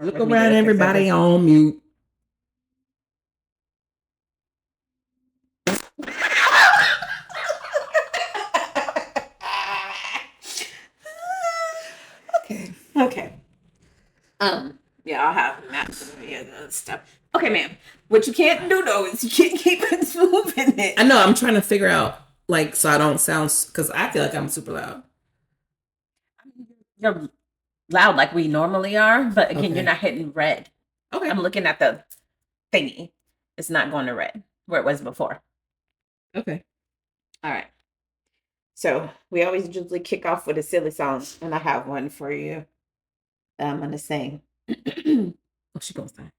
Look around, everybody on mute. Okay. Okay. Yeah, I'll have maps and stuff. Okay, ma'am. What you can't do though is you can't keep moving it. I know. I'm trying to figure out, like, so I don't sound, because I feel like I'm super loud. You're loud like we normally are, but again, Okay. you're not hitting red. Okay. I'm looking at the thingy. It's not going to red where it was before. Okay. All right. So we always usually kick off with a silly song, and I have one for you that I'm gonna sing. Oh, she gonna sing.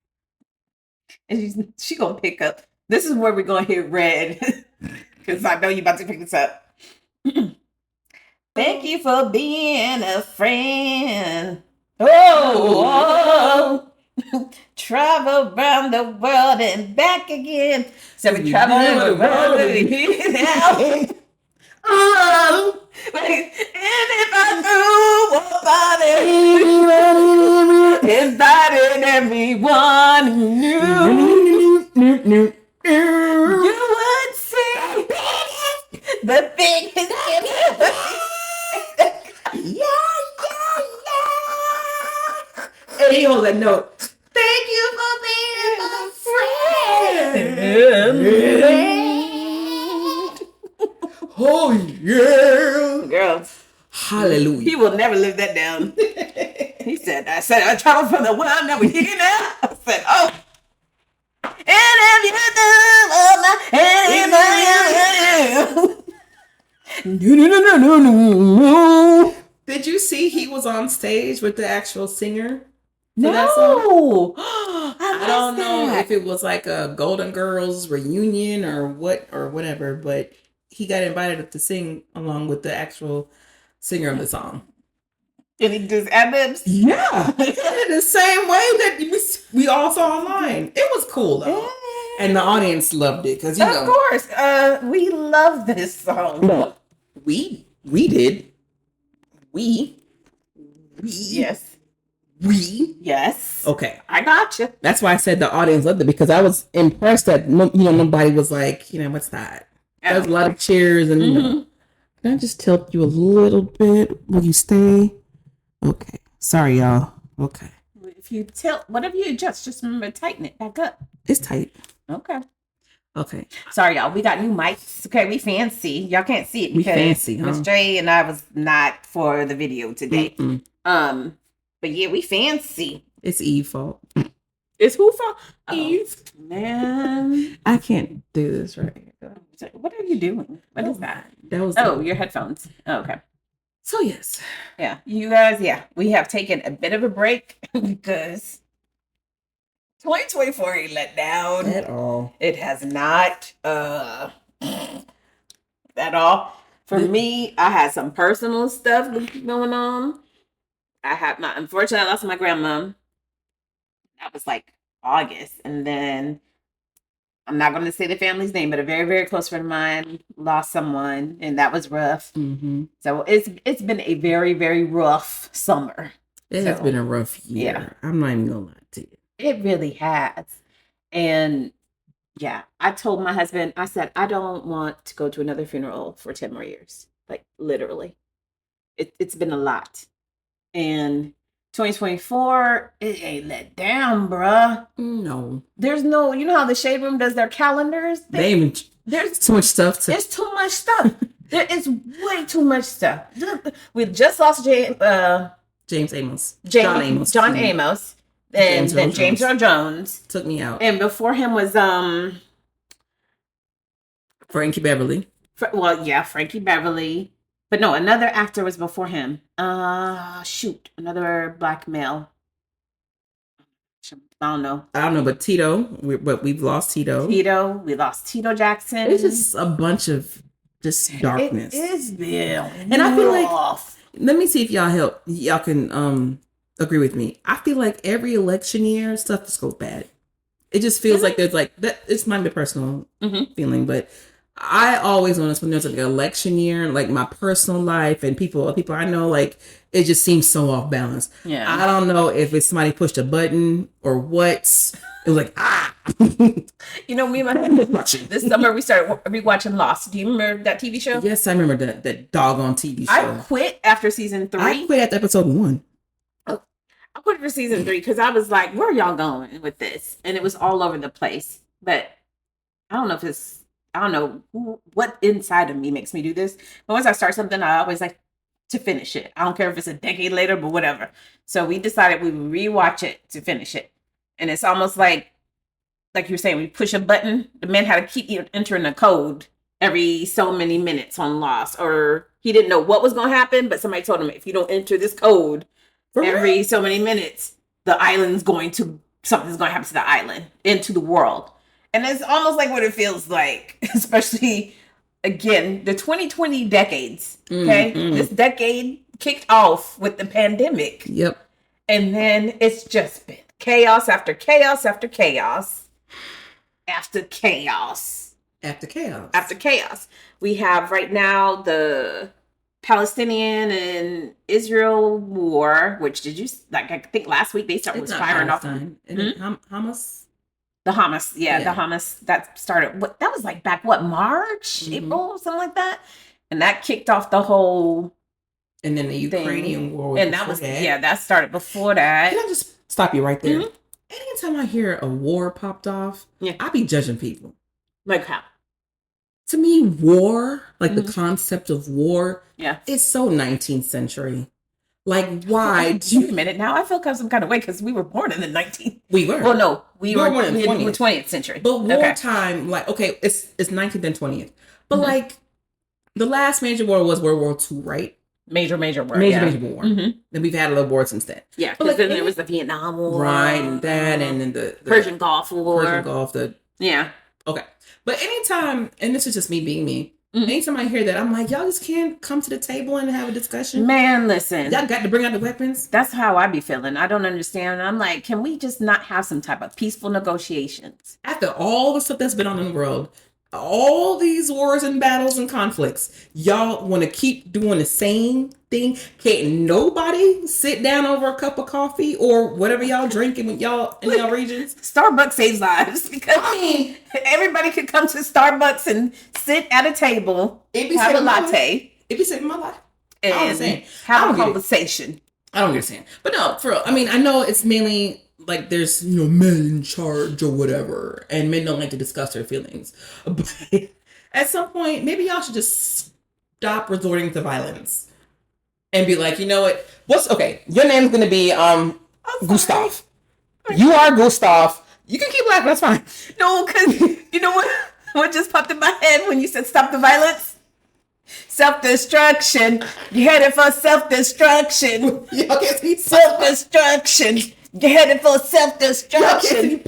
And she gonna pick up. This is where we're gonna hit red, because I know you about to pick this up. Thank you for being a friend. Oh, travel around the world and back again. So we travel around the world and oh, and if I knew invited everyone who knew, you would see the biggest yeah. Hey, hold that note. Thank you for being my friend. Oh, yeah. Girl. Hallelujah. He will never live that down. He said, I traveled from the world, now we're here now. I said, oh. And if you do, Did you see he was on stage with the actual singer? No. I don't know if it was like a Golden Girls reunion or whatever, but he got invited to sing along with the actual singer of the song. And he does ad-libs? Yeah. The same way that we all saw online. It was cool though. Yeah. And the audience loved it because of course. We love this song. No. We did. We. Yes. We? Yes. Okay. I got you. That's why I said the audience loved it, because I was impressed that nobody was like, what's that? There's a lot of cheers and Can I just tilt you a little bit? Will you stay? Okay. Sorry, y'all. Okay. If you tilt, whatever you adjust, just remember to tighten it back up. It's tight. Okay. Okay. Sorry, y'all. We got new mics. Okay, we fancy. Y'all can't see it because we fancy, huh? Miss Dre and I was not for the video today. But yeah, we fancy. It's Eve's fault. It's who fault? Eve. Man. I can't do this right. What are you doing? What is that? That was your headphones. Oh, okay. So yes. Yeah. You guys, we have taken a bit of a break because 2024 ain't let down. At all. It has not at all. For me, I had some personal stuff going on. Unfortunately, I lost my grandma. That was like August. And then I'm not going to say the family's name, but a very, very close friend of mine lost someone, and that was rough. Mm-hmm. So it's been a very, very rough summer. It has been a rough year. Yeah. I'm not even going to lie to you. It really has. And yeah, I told my husband, I said, I don't want to go to another funeral for 10 more years. Like, literally. It's been a lot. And 2024, it ain't let down, bruh. No. There's no, you know how the Shade Room does their calendars? There's too much stuff. There's too much stuff. There is way too much stuff. We just lost James Amos. John Amos. And then James Earl Jones. Took me out. And before him was Frankie Beverly. Frankie Beverly. But no, another actor was before him. Another black male. I don't know, but Tito. We've lost Tito. We lost Tito Jackson. It's just a bunch of just darkness. It is been and I feel like, let me see if y'all can agree with me. I feel like every election year stuff just goes bad. It just feels like there's like that. It's my personal feeling, but I always notice when there's like an election year, like my personal life and people I know, like it just seems so off balance. Yeah. I don't know if it's somebody pushed a button or what. It was like You know, me and my husband, this summer we started rewatching Lost. Do you remember that TV show? Yes, I remember that doggone TV show. I quit after season 3. I quit at episode 1. I quit for season 3 because I was like, where are y'all going with this? And it was all over the place. But I don't know if it's, I don't know what inside of me makes me do this. But once I start something, I always like to finish it. I don't care if it's a decade later, but whatever. So we decided we would rewatch it to finish it. And it's almost like you were saying, we push a button. The man had to keep entering a code every so many minutes on Lost. Or he didn't know what was going to happen, but somebody told him, if you don't enter this code every so many minutes, something's going to happen to the island, into the world. And it's almost like what it feels like, especially, again, the 2020 decades, okay? This decade kicked off with the pandemic. Yep. And then it's just been chaos after chaos after chaos after chaos. After chaos. After chaos. We have right now the Palestinian and Israel war, which I think last week they was firing off. Hamas? The Hamas, the Hamas that started. That was like back March, April, something like that, and that kicked off the whole. And then the Ukrainian war, and that started before that. Can I just stop you right there? Anytime I hear a war popped off, I be judging people. Like how? To me, war, like the concept of war, is so 19th century. Like, why? Wait a minute. Now I feel some kind of way because we were born in the 19th. We were. Well, no, we were born in the 20th century. But wartime, like, okay, it's 19th and 20th. But like, the last major war was World War II, right? Major war. Major war. Then we've had a little war since then. Yeah, but then there was the Vietnam War. Right, and that, and then the Persian Gulf War. Yeah. Okay. But anytime, and this is just me being me, anytime I hear that, I'm like, y'all just can't come to the table and have a discussion. Man, listen. Y'all got to bring out the weapons. That's how I be feeling. I don't understand. I'm like, can we just not have some type of peaceful negotiations? After all the stuff that's been on in the world, all these wars and battles and conflicts, y'all want to keep doing the same thing? Can't nobody sit down over a cup of coffee or whatever y'all drinking with y'all in y'all regions? Starbucks saves lives because everybody could come to Starbucks and sit at a table, have a latte. It be saving my life. And have a conversation. I don't understand. But no, for real. I mean, I know it's mainly like there's, men in charge or whatever, and men don't like to discuss their feelings. But at some point, maybe y'all should just stop resorting to violence and be like, you know what? Your name's gonna be Gustav. You are Gustav. You can keep laughing. That's fine. No, because you know what just popped in my head when you said stop the violence? Self-destruction. You're headed for self-destruction. Self-destruction. You're headed for self-destruction. You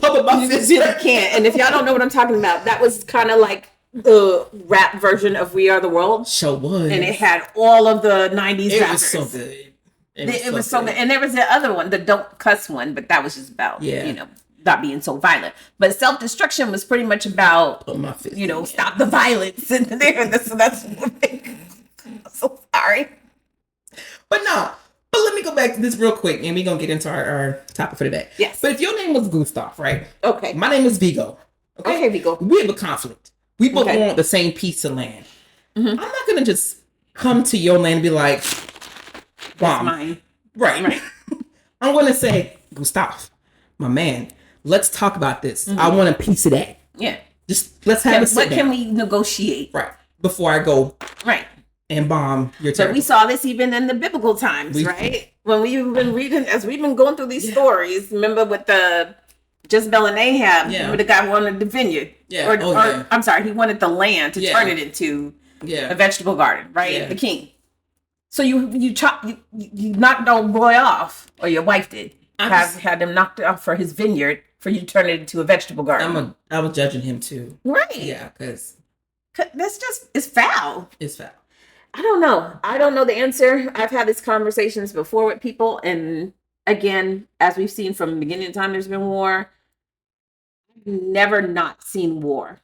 can't. And if y'all don't know what I'm talking about, that was kind of like the rap version of We Are the World. Sure was. And it had all of the 90s rappers. It was so good. It was so good. And there was the other one, the Don't Cuss one, but that was just about, not being so violent. But self-destruction was pretty much about, stop the violence. And that's I'm so sorry. But no. But let me go back to this real quick, and we're going to get into our topic for today. Yes. But if your name was Gustav, right? Okay. My name is Vigo. Okay, Vigo. We have a conflict. We both want the same piece of land. I'm not going to just come to your land and be like, That's mine. Right. I'm going to say, Gustav, my man, let's talk about this. I want a piece of that. Yeah. Just let's have a sit down. What can we negotiate? Right. Before I go. Right. And bomb your territory. But we saw this even in the biblical times, right? When we've been reading, as we've been going through these stories, remember with the Jezebel and Ahab, remember the guy wanted the vineyard. Yeah. I'm sorry, he wanted the land to turn it into a vegetable garden, right? Yeah. The king. So you knocked the boy off, or your wife did. Had him knocked off for his vineyard for you to turn it into a vegetable garden. I was judging him too. Right. Yeah, because it's foul. It's foul. I don't know the answer. I've had these conversations before with people. And again, as we've seen from the beginning of time, there's been war. I've never not seen war.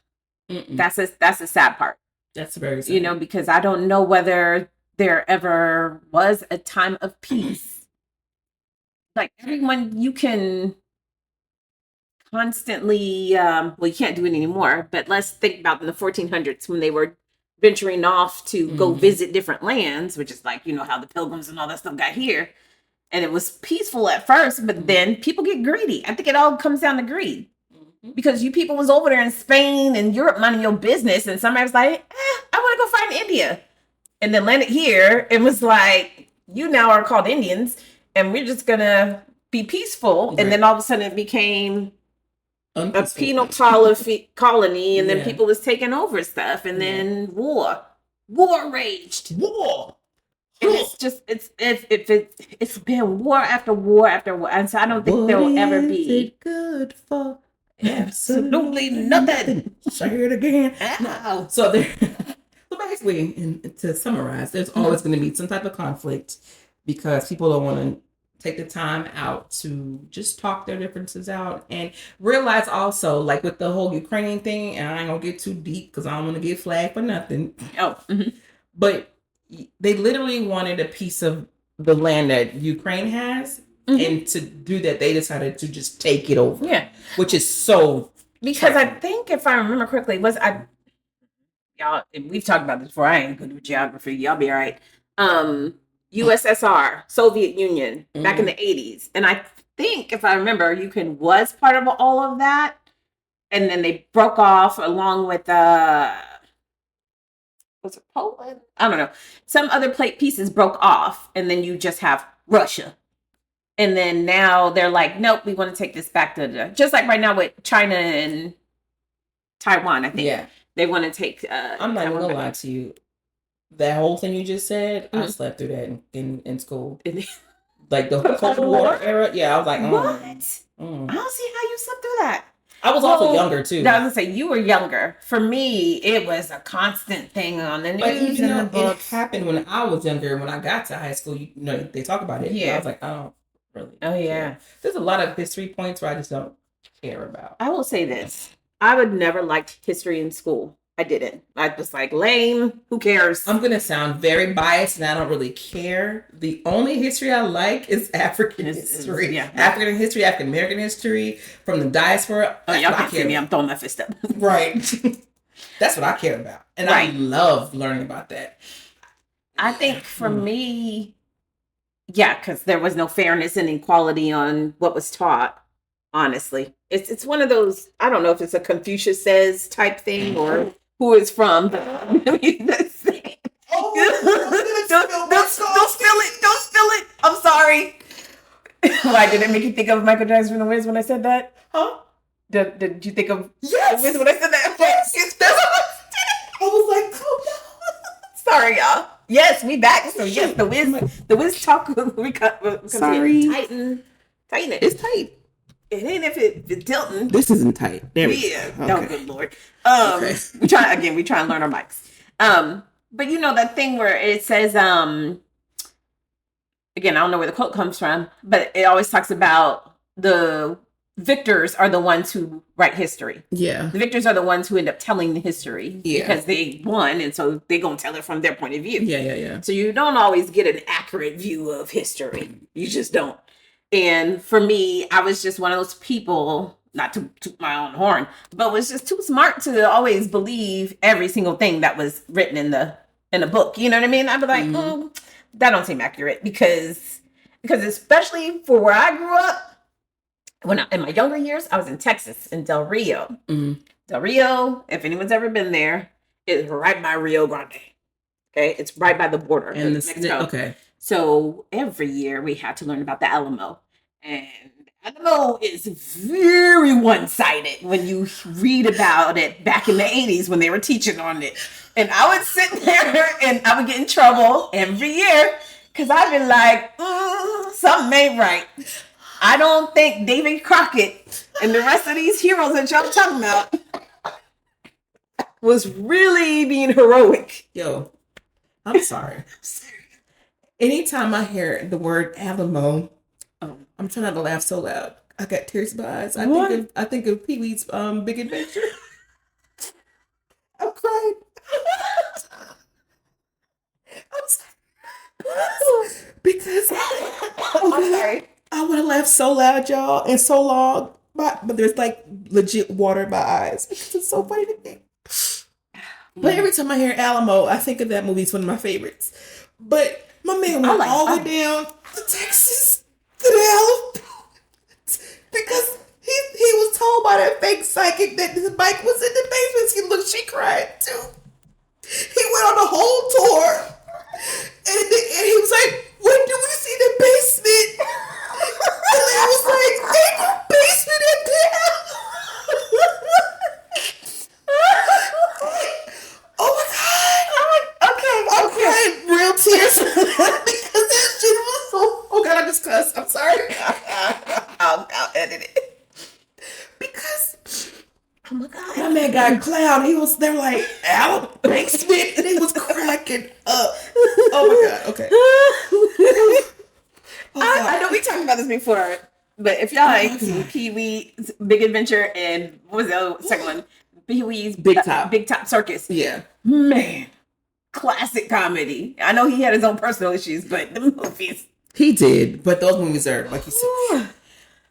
Mm-mm. That's the sad part. That's very sad. Because I don't know whether there ever was a time of peace. Like everyone, you can constantly, well, you can't do it anymore, but let's think about in the 1400s when they were venturing off to go visit different lands, which is like, how the pilgrims and all that stuff got here. And it was peaceful at first, but then people get greedy. I think it all comes down to greed. Because you people was over there in Spain and Europe minding your business, and somebody was like, I want to go find India. And then landed here and was like, you now are called Indians, and we're just going to be peaceful. Right. And then all of a sudden it became a penal colony, and then people was taking over stuff, and then war raged. War. And it's been war after war after war. And so I don't think there will ever be good for absolutely nothing. Say it again. No. So basically, and to summarize, there's always going to be some type of conflict because people don't want to take the time out to just talk their differences out and realize also, like with the whole Ukrainian thing, and I ain't gonna get too deep because I don't want to get flagged for nothing. But they literally wanted a piece of the land that Ukraine has. And to do that, they decided to just take it over. Yeah. Which is so... Because I think, if I remember correctly, y'all, we've talked about this before. I ain't good with geography. Y'all be all right. USSR, Soviet Union, back in the 80s. And I think, if I remember, Ukraine was part of all of that. And then they broke off along with... was it Poland? I don't know. Some other pieces broke off. And then you just have Russia. And then now they're like, nope, we want to take this back to just like right now with China and Taiwan, I think. Yeah. They want to take... I'm not going to lie to you. That whole thing you just said, I slept through that in school. Like the Cold War era. Yeah, I was like, what? I don't see how you slept through that. I was also younger, too. I was going to say, you were younger. For me, it was a constant thing on the news. But even though it happened when I was younger, when I got to high school, they talk about it. Yeah. I was like, oh. Really. Oh yeah. There's a lot of history points where I just don't care about. I will say this. I would never liked history in school. I didn't. I was like, lame. Who cares? I'm going to sound very biased and I don't really care. The only history I like is African history. Yeah. African history, African American history, from the diaspora. Oh, y'all can see me. I'm throwing my fist up. Right. That's what I care about. And I love learning about that. I think for me... Yeah, because there was no fairness and equality on what was taught, honestly. It's one of those, I don't know if it's a Confucius says type thing or who it's from. But don't spill it. I'm sorry. Why did it make you think of Michael Jackson from The Wiz when I said that? Huh? Did you think of The Wiz when I said that? Yes. I was like, oh no. Sorry, y'all. Yes, we back. So yes, the Wiz talk. Sorry, tighten it. It's tight. It ain't if it's tilting. This isn't tight. There we go. Okay. No, good Lord. We try and learn our mics. But that thing where it says, again, I don't know where the quote comes from, but it always talks about the victors are the ones who write history. Yeah. The victors are the ones who end up telling the history because they won. And so they're going to tell it from their point of view. Yeah. So you don't always get an accurate view of history. You just don't. And for me, I was just one of those people, not to toot my own horn, but was just too smart to always believe every single thing that was written in the book. You know what I mean? I'd be like, that don't seem accurate because especially for where I grew up, in my younger years, I was in Texas, in Del Rio. Del Rio, if anyone's ever been there, is right by Rio Grande. Okay, it's right by the border. And Mexico. Okay. So every year we had to learn about the Alamo. And Alamo is very one-sided when you read about it back in the 80s when they were teaching on it. And I would sit there and I would get in trouble every year because I'd be like, something ain't right. I don't think David Crockett and the rest of these heroes that y'all talking about was really being heroic. Yo, I'm sorry. Anytime I hear the word Alamo, I'm trying not to laugh so loud. I got tears in my eyes. I think of Pee-wee's Big Adventure. because I'm sorry. I would have laughed so loud, y'all, and so long. But there's like legit water in my eyes because it's so funny to me. But every time I hear Alamo, I think of that movie. It's one of my favorites. But my man went all the way down to Texas to the Alamo because he was told by that fake psychic that his bike was in the basement. She cried too. He went on the whole tour, and he was like, "When do we see the basement?" And I was like, "Ain't no basement in there." Oh my god! I'm crying real tears because that shit was so. Oh god, I just cussed. I'm sorry. I'll edit it because. Oh my god! My man got clown. They were like Alamo basement, and he was cracking up. Oh my god! Okay. I know we talked about this before, but if y'all like Pee-wee's Big Adventure and what was the other second one? Pee-wee's Big Top Circus. Yeah. Man, classic comedy. I know he had his own personal issues, but the movies. He did, but those movies are, like you said,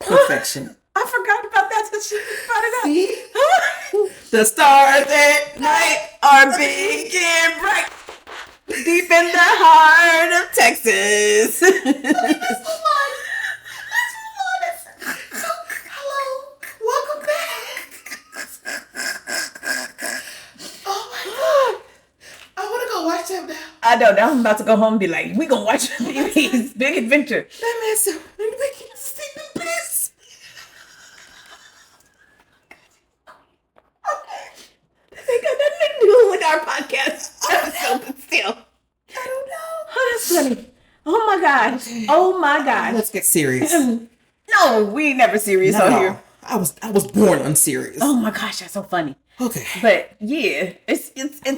perfection. I forgot about that since she brought it up. The stars at night are big and bright. Deep in the heart of Texas. Hello. Welcome back. Oh my god. I want to go watch them now. I know. Now I'm about to go home and be like, we gonna watch Pee-wee's Big Adventure. That man's so making us sleep in peace. They got nothing to do with our podcast. But still. I don't know. Oh, that's funny. Oh my god. Oh my god. Let's get serious. No, we ain't never serious on here. I was born unserious. Oh my gosh, that's so funny. Okay. But yeah, it's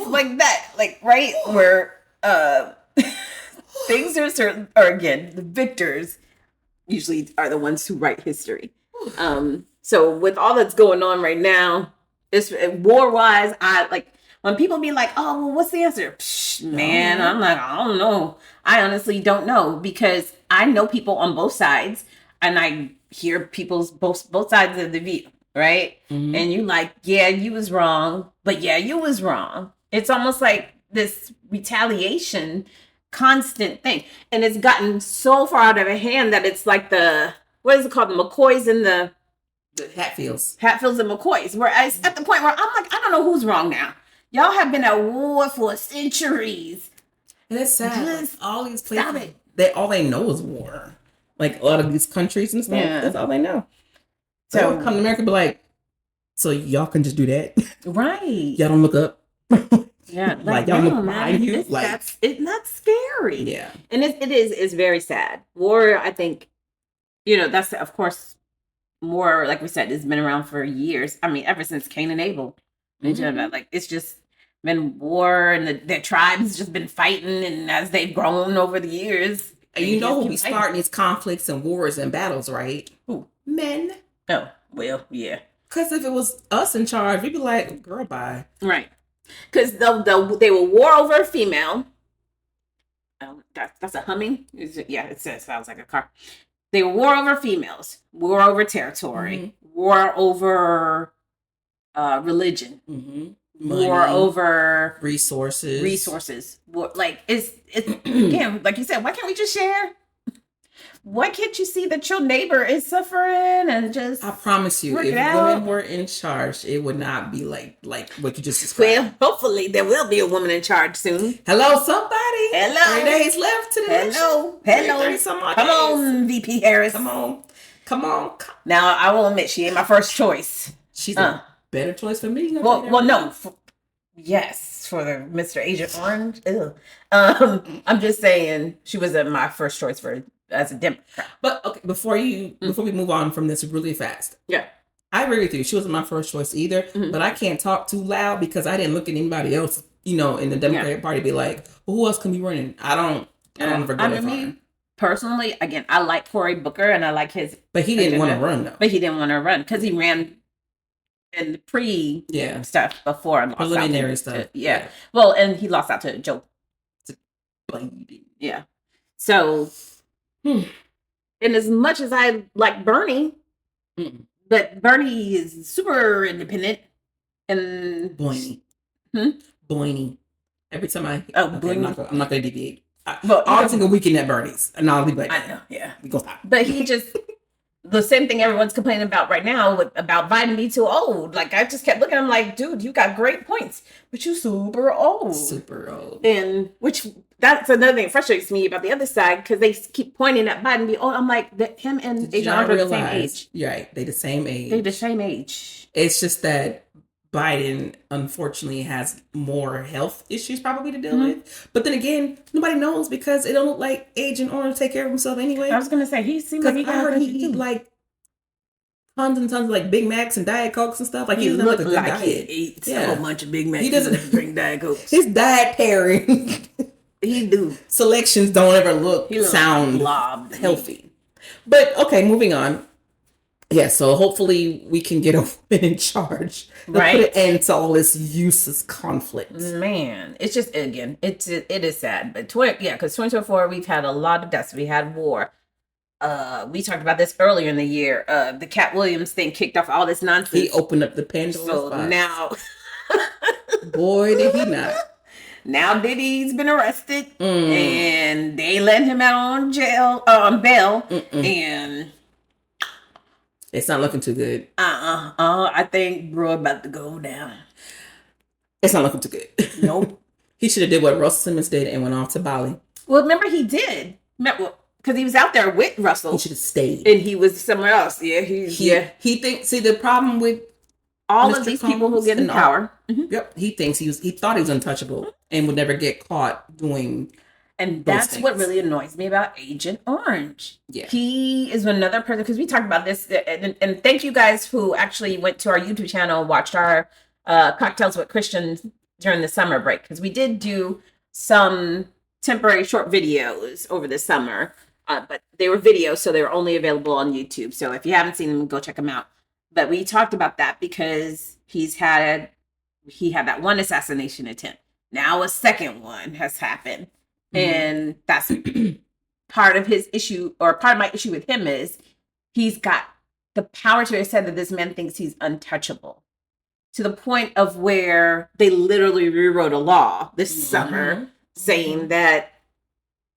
like that. Like right where things are certain, or again, the victors usually are the ones who write history. So with all that's going on right now, it's war wise, I like when people be like, "Oh, well, what's the answer?" Man, I'm like, I don't know. I honestly don't know because I know people on both sides, and I hear people's both sides of the view, right? Mm-hmm. And you like, yeah, you was wrong, but yeah, you was wrong. It's almost like this retaliation, constant thing, and it's gotten so far out of hand that it's like what is it called? The McCoys and the Hatfields and McCoys. Where it's at the point where I'm like, I don't know who's wrong now. Y'all have been at war for centuries. And it's sad. Like, all these places, all they know is war. Like a lot of these countries and stuff, that's all they know. So come to America and be like, so y'all can just do that? Right. Y'all don't look up? Yeah. Like y'all look behind you? That's scary. Yeah. And it's very sad. War, I think, that's, of course, more, like we said, has been around for years. I mean, ever since Cain and Abel. Mm-hmm. Like, it's just been war, and the tribes just been fighting, and as they've grown over the years. And you know who be starting these conflicts and wars and battles, right? Who? Men. Oh, well, yeah. Because if it was us in charge, we'd be like, girl, bye. Right. Because they will war over a female. That's a humming? Yeah, it sounds like a car. They will war over females, war over territory, war over religion, war over resources. War, like it's again, like you said, why can't we just share? Why can't you see that your neighbor is suffering and just? I promise you, if women were in charge, it would not be like what you just described. Well, hopefully there will be a woman in charge soon. Hello, somebody. Hello. 3 days left to the Hello. 30 some odd Come on, VP Harris. Come on. Now I will admit she ain't my first choice. She's a better choice for me. Well, no. Yes, for the Mr. Agent Orange. I'm just saying she wasn't my first choice as a Democrat. But okay, before we move on from this really fast. Yeah. I agree with you. She wasn't my first choice either, but I can't talk too loud because I didn't look at anybody else, in the Democratic Party be like, well, who else can be running? I don't ever go that far. Personally, again, I like Cory Booker and I like his. But he didn't want to run though. But he didn't want to run because he ran in the pre stuff before and preliminary stuff. Yeah. Well, and he lost out to Joe Biden. Yeah. So And as much as I like Bernie, but Bernie is super independent and Boiny. Hmm? Boiny. Every time Boiny. I'm not gonna deviate. Well, I'll take a weekend at Bernie's, and I'll be like, I know, yeah. We go stop. But he just the same thing everyone's complaining about right now about Biden being too old. Like I just kept looking, I'm like, dude, you got great points, but you super old. Super old. And which that's another thing that frustrates me about the other side because they keep pointing at Biden. I'm like, him and Agent Orange are the same age. Right, they the same age. They the same age. It's just that Biden, unfortunately, has more health issues probably to deal with. But then again, nobody knows because it don't look like Agent Orange take care of himself anyway. I was gonna say he seems like he heard he eat like tons and tons of like Big Macs and Diet Cokes and stuff. Like he doesn't have a good diet. He eats a whole bunch of Big Macs. He doesn't drink Diet Cokes. His diet pairing, he do selections don't ever sound healthy. But okay, moving on. Yeah, so hopefully we can get a woman in charge. Right. Put an end to all this useless conflict. Man, it's just, again, it is sad. But because 2024, we've had a lot of deaths. We had war. We talked about this earlier in the year. The Cat Williams thing kicked off all this nonsense. He opened up the Pandora's box. So now... Boy, did he not. Now Diddy's been arrested. And they let him out on bail. And... It's not looking too good. I think bro about to go down. It's not looking too good. Nope. He should have did what Russell Simmons did and went off to Bali. Well, remember he did. Because he was out there with Russell. He should have stayed. And he was somewhere else. Yeah, he thinks. See, the problem with all of these people who get in power. Yep. He thinks he thought he was untouchable and would never get caught doing. And that's what really annoys me about Agent Orange. Yeah. He is another person, because we talked about this, and thank you guys who actually went to our YouTube channel, watched our Cocktails with Christians during the summer break, because we did do some temporary short videos over the summer, but they were videos, so they were only available on YouTube. So if you haven't seen them, go check them out. But we talked about that because he had that one assassination attempt. Now a second one has happened. And that's part of his issue, or part of my issue with him is he's got the power to have said that this man thinks he's untouchable, to the point of where they literally rewrote a law this summer saying that.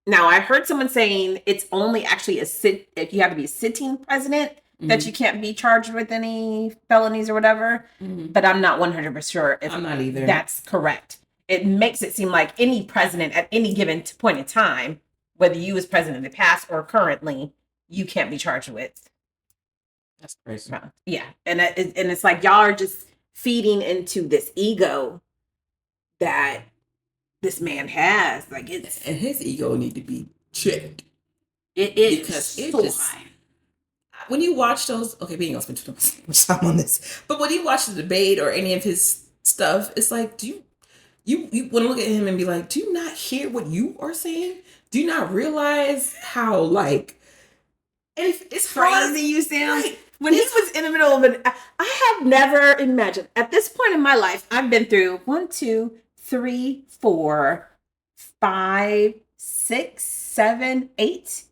Now I heard someone saying it's only actually if you have to be a sitting president that you can't be charged with any felonies or whatever. But I'm not 100% sure if I'm not either. That's correct. It makes it seem like any president at any given point in time, whether you as president in the past or currently, you can't be charged with. That's crazy. Yeah. And it's like y'all are just feeding into this ego that this man has. Like and his ego need to be checked. It is because it's so high. When you watch those, we ain't gonna spend too much time on this, but when you watch the debate or any of his stuff, it's like, you want to look at him and be like, do you not hear what you are saying? Do you not realize how, like, it's crazy you sound? Right. When he was in the middle of it, I have never imagined, at this point in my life, I've been through 1, 2, 3, 4, 5, 6, 7, 8,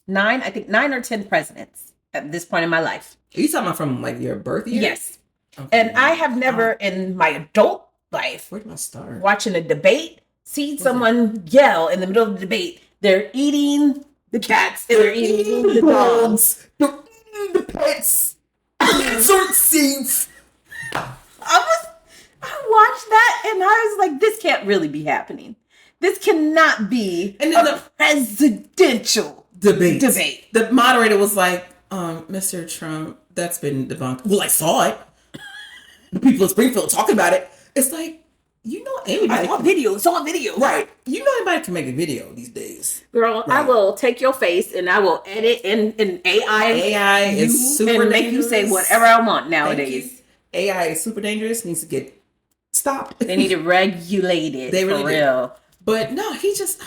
9, I think 9 or 10 presidents at this point in my life. Are you talking about from, like, your birth year? Yes. Okay. And I have never, in my adult life, where do I start? Watching a debate, see someone yell in the middle of the debate. They're eating the cats and they're eating the dogs. They're eating the pets. Pets aren't safe. I watched that and I was like, this can't really be happening. This cannot be a presidential debate. The moderator was like, Mr. Trump, that's been debunked. Well, I saw it. The people in Springfield talking about it. It's like, anybody. I saw video. It's on video. Right. Anybody can make a video these days. Girl, right. I will take your face and I will edit in AI. AI is super and dangerous. Make you say whatever I want nowadays. AI is super dangerous. Needs to get stopped. They need to regulate it. They really do. But no, he just.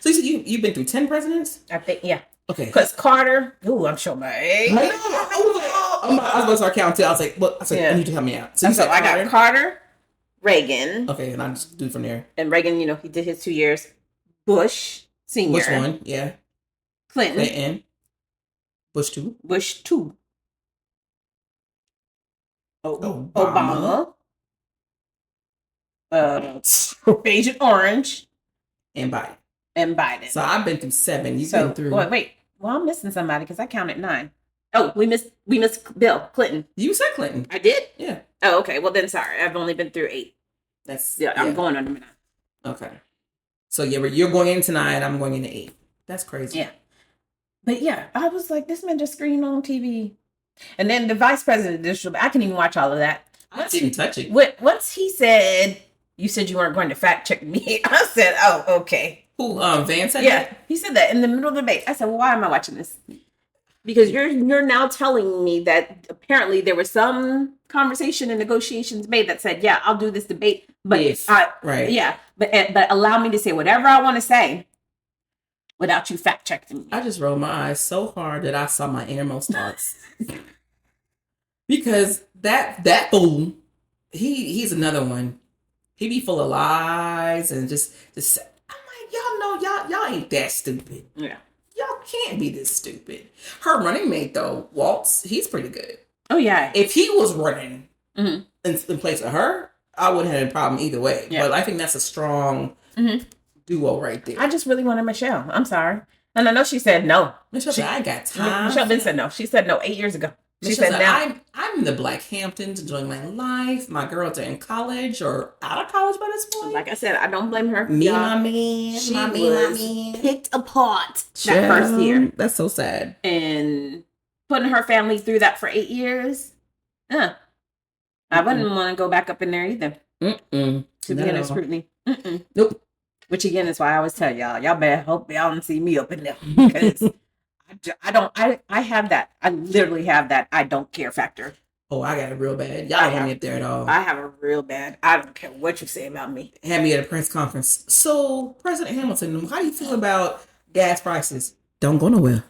So you said you've been through 10 presidents? I think, yeah. Okay. Because Carter. Ooh, I'm showing my age. I was about to start counting. I was like, I need to help me out. So I got Carter. Reagan. Okay, and I'll just do from there. And Reagan, he did his 2 years. Bush Senior. Which one? Yeah. Clinton. Bush 2. Bush 2. Obama. Agent Orange. And Biden. So I've been through 7. You've been through. Wait. Well, I'm missing somebody because I counted 9. Oh, we missed Bill Clinton. You said Clinton. I did? Yeah. Oh, okay. Well, then sorry. I've only been through 8. I'm going on to 9. Okay. So yeah, but you're going into 9. I'm going into 8. That's crazy. Yeah. But yeah, I was like, this man just screamed on TV. And then the vice president, I can even watch all of that. I didn't touch it. Once he said, you said you weren't going to fact check me, I said, oh, okay. Who, Van said Yeah, that? he said that in the middle of the debate. I said, well, why am I watching this? Because you're now telling me that apparently there was some conversation and negotiations made that said, yeah, I'll do this debate, but right. Yeah, but allow me to say whatever I want to say without you fact checking me. I just rolled my eyes so hard that I saw my innermost thoughts. Because that fool, he's another one. He be full of lies and just I'm like, y'all ain't that stupid. Yeah. Y'all can't be this stupid. Her running mate though, Waltz, he's pretty good. Oh yeah. If he was running in place of her, I wouldn't have a problem either way. Yeah. But I think that's a strong duo right there. I just really wanted Michelle. I'm sorry. And I know she said no. Michelle said, I got time. Michelle Ben said no. She said no 8 years ago. She Michelle said now. I'm in the Black Hamptons enjoying my life. My girls are in college or out of college by this point. Like I said, I don't blame her. Me, my man. She was picked apart that first year. That's so sad. And putting her family through that for 8 years. I wouldn't want to go back up in there either. To be in scrutiny. Nope. Which again is why I always tell y'all better hope y'all don't see me up in there. Because I have that. I literally have that I don't care factor. Oh, I got it real bad. Y'all don't want me up there at all. I have a real bad. I don't care what you say about me. Had me at a press conference. So, President Hamilton, how do you feel about gas prices? Don't go nowhere.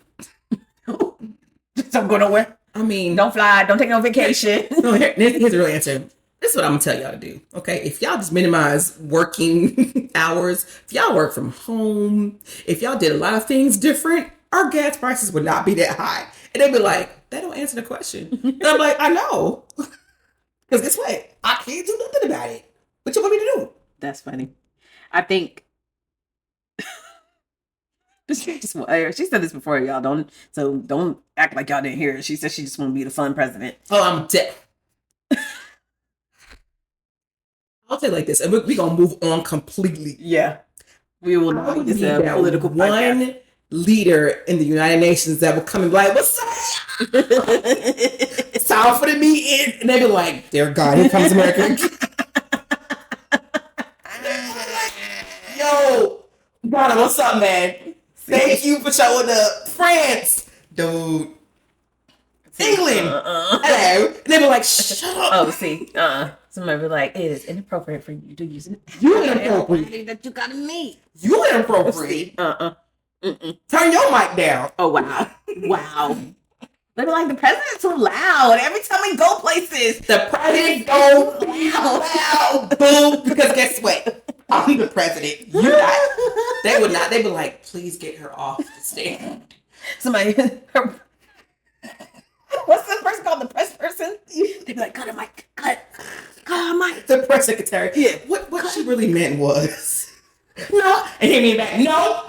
Don't go nowhere. I mean, don't fly. Don't take no vacation. No, here's the real answer. This is what I'm gonna tell y'all to do. Okay, if y'all just minimize working hours, if y'all work from home, if y'all did a lot of things different, our gas prices would not be that high. And they'd be like, "That don't answer the question." And I'm like, "I know, because guess what? I can't do nothing about it. What you want me to do?" That's funny. I think she said this before, y'all. Don't act like y'all didn't hear it. She said she just want to be the fun president. Oh, I'm dead. I'll say it like this, and we're going to move on completely. Yeah. We will not be a political podcast. One leader in the United Nations that will come and be like, what's up? It's time for the meeting. And they be like, dear God, here comes America. Yo, God, what's up, man? Thank you for showing up. France, dude. England. Hello. And they be like, shut up. Oh, see. Somebody be like, it is inappropriate for you to use it. You inappropriate. That you gotta meet. You inappropriate. Turn your mic down. Oh, wow. Wow. They be like, the president's too loud. Every time we go places, the president goes loud. Boom. Because guess what? I'm the president. You're not. They would not. They be like, please get her off the stand. Somebody. What's the person called? The press person? They'd be like, cut her mic. Cut her mic. The press secretary. Yeah. What she really meant was, no. And he mean back, no.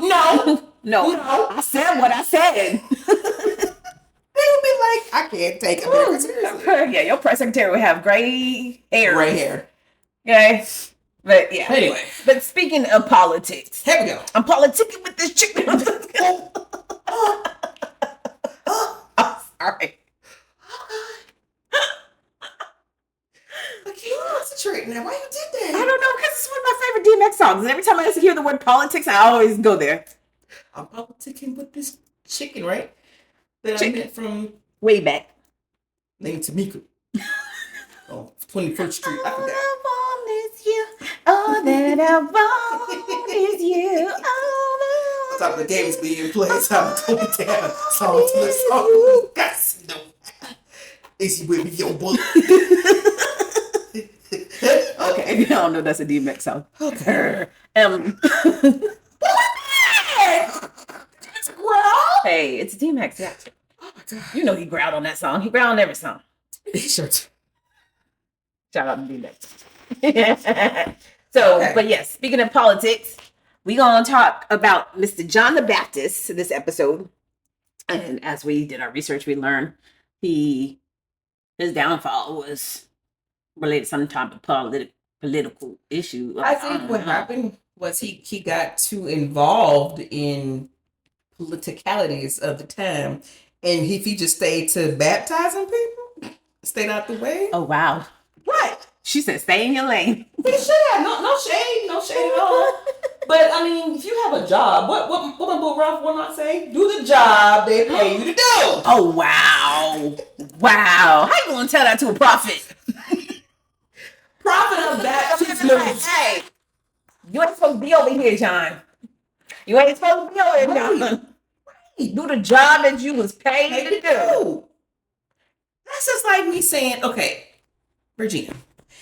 I said what I said. They would be like, I can't take America seriously. Yeah, your press secretary would have gray hair. Gray hair. Okay. But yeah. Anyway. But speaking of politics. Here we go. I'm politicking with this chicken. I'm sorry. I can't concentrate now. Why you did that? I don't know, because it's one of my favorite DMX songs. And every time I hear the word politics, I always go there. I'm politicking with this chicken, right? That I met from way back. Named Tamika. Oh, 21st Street. I forgot. All that I want is you. On top of the games being played, I'm going down. Song to the song. That's no. Easy with me, yo, boy. Okay, if you don't know, that's a DMX song. Okay. Hey, it's DMX. Yeah. Oh my god. You know he growled on that song. He growled on every song. Sure. Shout out to DMX. So, Okay. but yes, speaking of politics, we gonna talk about Mr. John the Baptist this episode. And as we did our research, we learned his downfall was related to some type of political issue. I think what happened was he got too involved in politicalities of the time, and if he just stayed to baptizing people, stayed out the way. Oh wow. Right. She said, "Stay in your lane." We should have no shade at all. But I mean, if you have a job, what my boy Ralph will not say? Do the job they pay you to do. Oh wow, wow! How you gonna tell that to a prophet? Prophet of that. Hey, you ain't supposed to be over here, John. You ain't supposed to be over here, John. Do the job that you was paid to do. That's just like me saying, okay, Regina,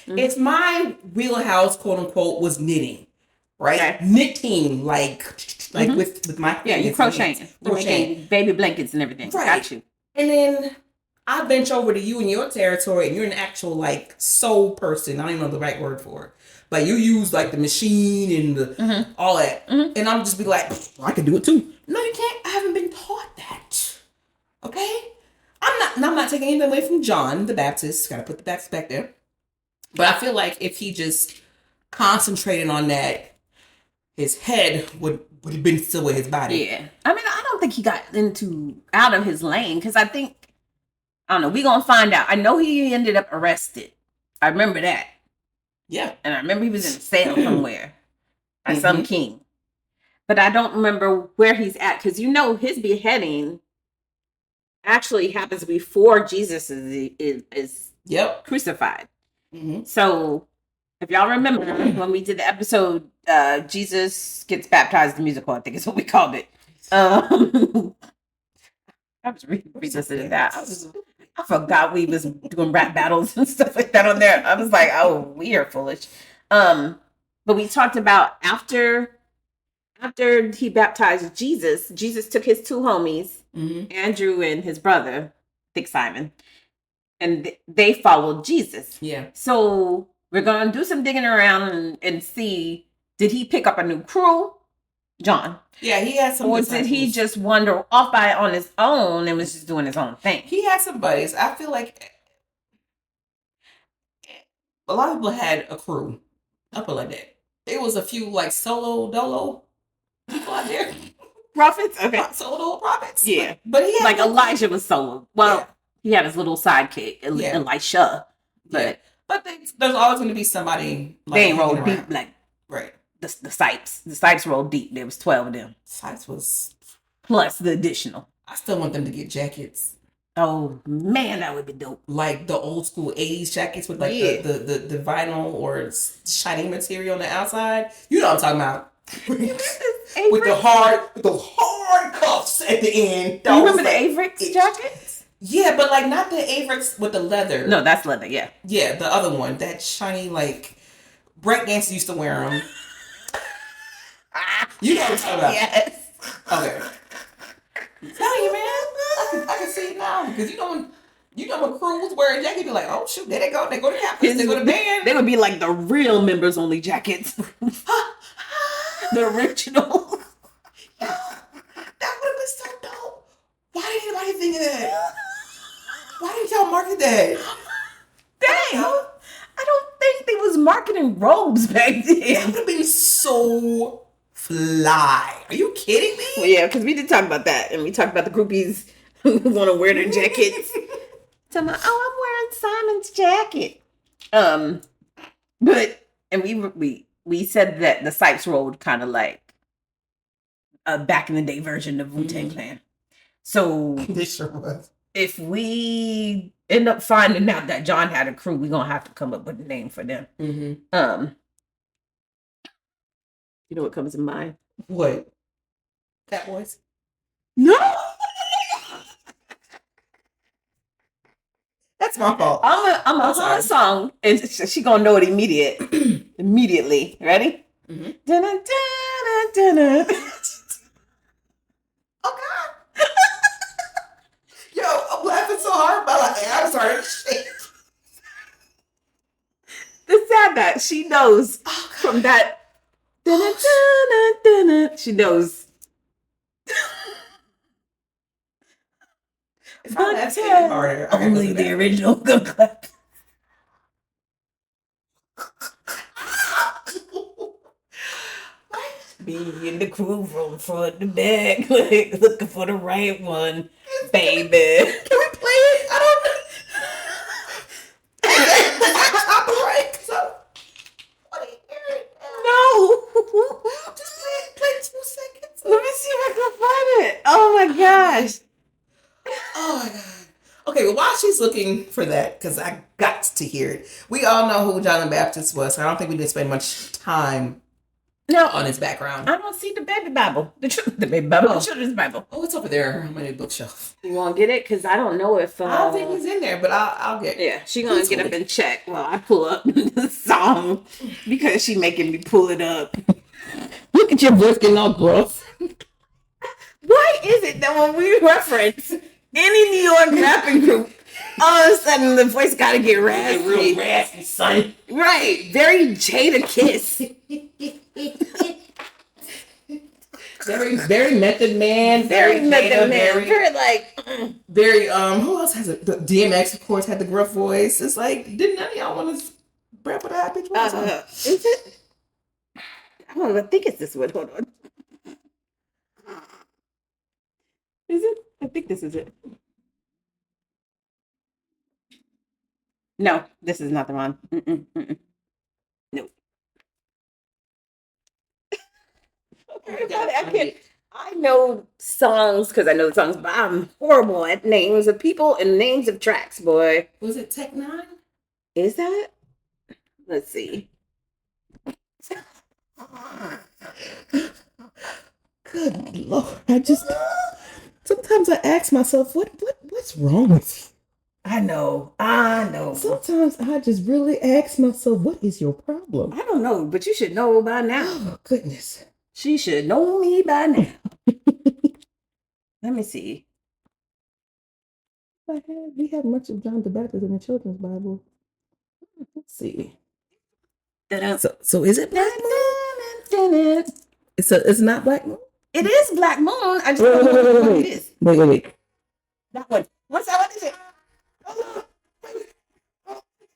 if my wheelhouse, quote unquote, was knitting, right? Okay. Knitting, like with my You crocheting, making baby blankets and everything. Right. Got you. And then I bench over to you in your territory, and you're an actual like soul person. I don't even know the right word for it, but you use like the machine and the all that, and I'm just be like, I can do it too. No, you can't. I haven't been taught that. Okay, I'm not taking anything away from John the Baptist. Got to put the Baptist back there. But I feel like if he just concentrated on that, his head would have been still with his body. Yeah, I mean, I don't think he got out of his lane because I don't know. We gonna find out. I know he ended up arrested. I remember that. Yeah, and I remember he was in a cell somewhere by some king, but I don't remember where he's at because his beheading actually happens before Jesus is crucified. So if y'all remember when we did the episode, Jesus Gets Baptized, the musical, I think is what we called it. I was revisiting that. I forgot we was doing rap battles and stuff like that on there. I was like, oh, we are foolish. But we talked about after he baptized Jesus, Jesus took his two homies, Andrew and his brother, I think Simon, and they followed Jesus. Yeah. So we're going to do some digging around and see, did he pick up a new crew? John. Yeah, he had some. Or did he just wander off on his own and was just doing his own thing? He had some buddies. I feel like a lot of people had a crew. I feel like that. There was a few like solo dolo people out there. Prophets? Okay. Solo prophets. Yeah. But he had like Elijah was solo. Well, he had his little sidekick, Elisha. But there's always going to be somebody. Like, they ain't rolled deep like right. The Sipes. The Sipes rolled deep. There was 12 of them. Sipes was plus the additional. I still want them to get jackets. Oh man, that would be dope. Like the old school 80s jackets with like the vinyl or shiny material on the outside. You know what I'm talking about. with the hard cuffs at the end. You remember the Avrix jackets? Yeah, but like not the Avrix with the leather. No, that's leather, yeah. Yeah, the other one. That shiny, like breakdancers used to wear them. You know what I'm talking about. Yes. Okay. Tell you, man. I can see it now. Because when crews wear a jacket, be like, oh shoot, there they go. They go to campus, they go to band. They would be like the real members only jackets. The original. That would have been so dope. Why didn't anybody think of that? Why didn't y'all market that? Dang. I don't think they was marketing robes back then. That would have been so fly. Are you kidding me? Well, yeah, because we did talk about that. And we talked about the groupies who want to wear their jackets. So I'm like, oh, I'm wearing Simon's jacket. But, and we said that the Sipes rolled kind of like a back in the day version of Wu-Tang Clan. So they sure was. If we end up finding out that John had a crew, we're gonna have to come up with a name for them. You know what comes to mind? What? Fat Boys? No. That's my fault. I'm a hum a song, and she gonna know it immediately. Ready? Mm-hmm. Dun-dun-dun-dun-dun. Oh God! I'm sorry. The sad that she knows from that. She knows. If I'm asking harder, I Only the original Go Clap. Me in the crew from front to back, like looking for the right one, baby. Can we play it? I don't know. Copyright. So, No. just play 2 seconds. Let me see if I can find it. Oh my gosh. Oh my god. Okay, well, while she's looking for that, because I got to hear it, we all know who John the Baptist was. So I don't think we did spend much time on his background. I don't see the baby Bible. The baby Bible. The children's Bible. Oh, it's over there on my bookshelf. You want to get it? Because I don't know if... I don't think he's in there, but I'll get it. Yeah, she going to get up and check while I pull up the song because she making me pull it up. Look at your voice getting all gruff. Why is it that when we reference any New York rapping group, all of a sudden the voice got to get raspy? Real raspy, son. Right. Very Jada Kiss. Very Method Man. Very Method Man. Very like... Very, who else has it? The DMX, of course, had the gruff voice. It's like, didn't none of y'all want to rap with that bitch? Is it? I don't know. I think it's this one. Hold on. Is it? I think this is it. No, this is not the one. No. I know songs because I know the songs, but I'm horrible at names of people and names of tracks, boy. Was it Tech Nine? Is that? Let's see. Good Lord. Sometimes I ask myself, what's wrong with you? I know. Sometimes I just really ask myself, what is your problem? I don't know, but you should know by now. Oh, goodness. She should know me by now. Let me see. We have much of John the Baptist in the children's Bible. Let's see. So is it Black Moon? It's not Black Moon? It is Black Moon. I just don't know what it is. Wait. That one. What's that one? Is it?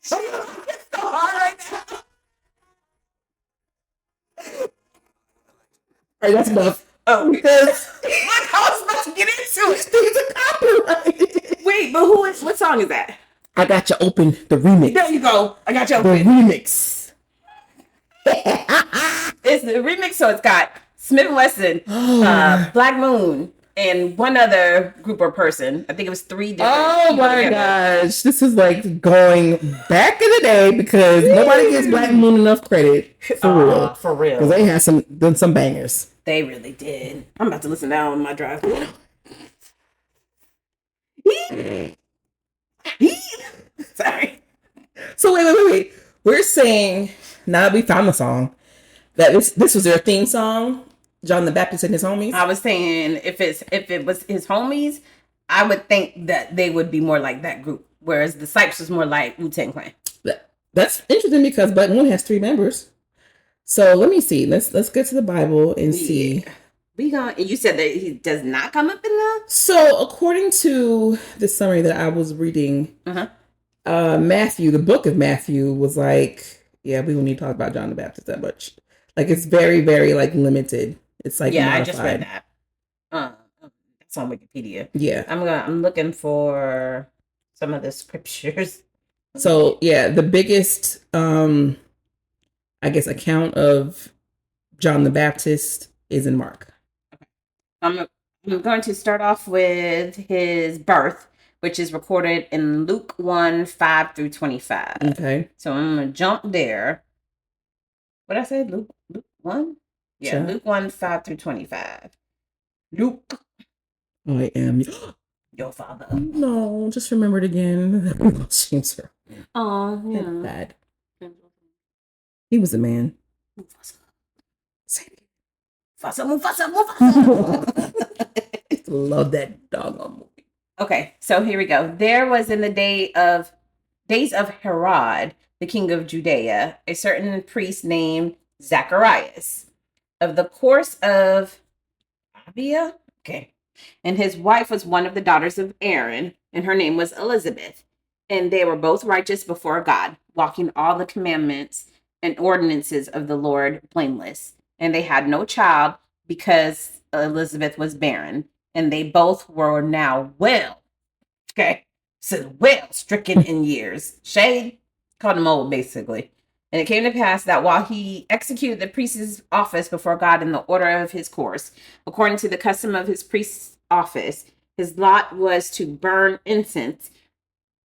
It's so hard right now. All right, that's enough. Oh, because I was about to get into it. It's a copyright. Wait, but what song is that? I got you open the remix. There you go. I got you The open. remix. It's the remix, so it's got Smith Wesson, Black Moon, and one other group or person. I think it was 3 different. Oh my gosh. This is like going back in the day because nobody gives Black Moon enough credit. For real. For real. Because they had some bangers. They really did. I'm about to listen now on my drive. Sorry. So wait. We're saying, now that we found the song, that this was their theme song, John the Baptist and his homies. I was saying if it was his homies, I would think that they would be more like that group, whereas the Sipes was more like Wu-Tang Clan. That's interesting because Black Moon has 3 members. So let me see. Let's get to the Bible and see. And you said that he does not come up in the. So according to the summary that I was reading, Matthew, the book of Matthew, was like, yeah, we don't need to talk about John the Baptist that much. Like it's very, very like limited. It's like modified. I just read that. That's on Wikipedia. Yeah, I'm looking for some of the scriptures. So yeah, the biggest I guess account of John the Baptist is in Mark. I'm going to start off with his birth, which is recorded in Luke 1:5 through 25. Okay. So I'm going to jump there. What did I say? Luke 1? Yeah, sure. Luke 1:5 through 25. Luke. I am your father. No, just remember it again. James Earl. Oh, yeah. Bad. He was a man. Mufasa. Say it again. Mufasa. Love that doggone movie. Okay, so here we go. There was in the days of Herod, the king of Judea, a certain priest named Zacharias of the course of Abia. Okay. And his wife was one of the daughters of Aaron, and her name was Elizabeth. And they were both righteous before God, walking all the commandments and ordinances of the Lord blameless. And they had no child because Elizabeth was barren, and they both were now well. Okay. So well stricken in years. Shade called him old, basically. And it came to pass that while he executed the priest's office before God in the order of his course, according to the custom of his priest's office, his lot was to burn incense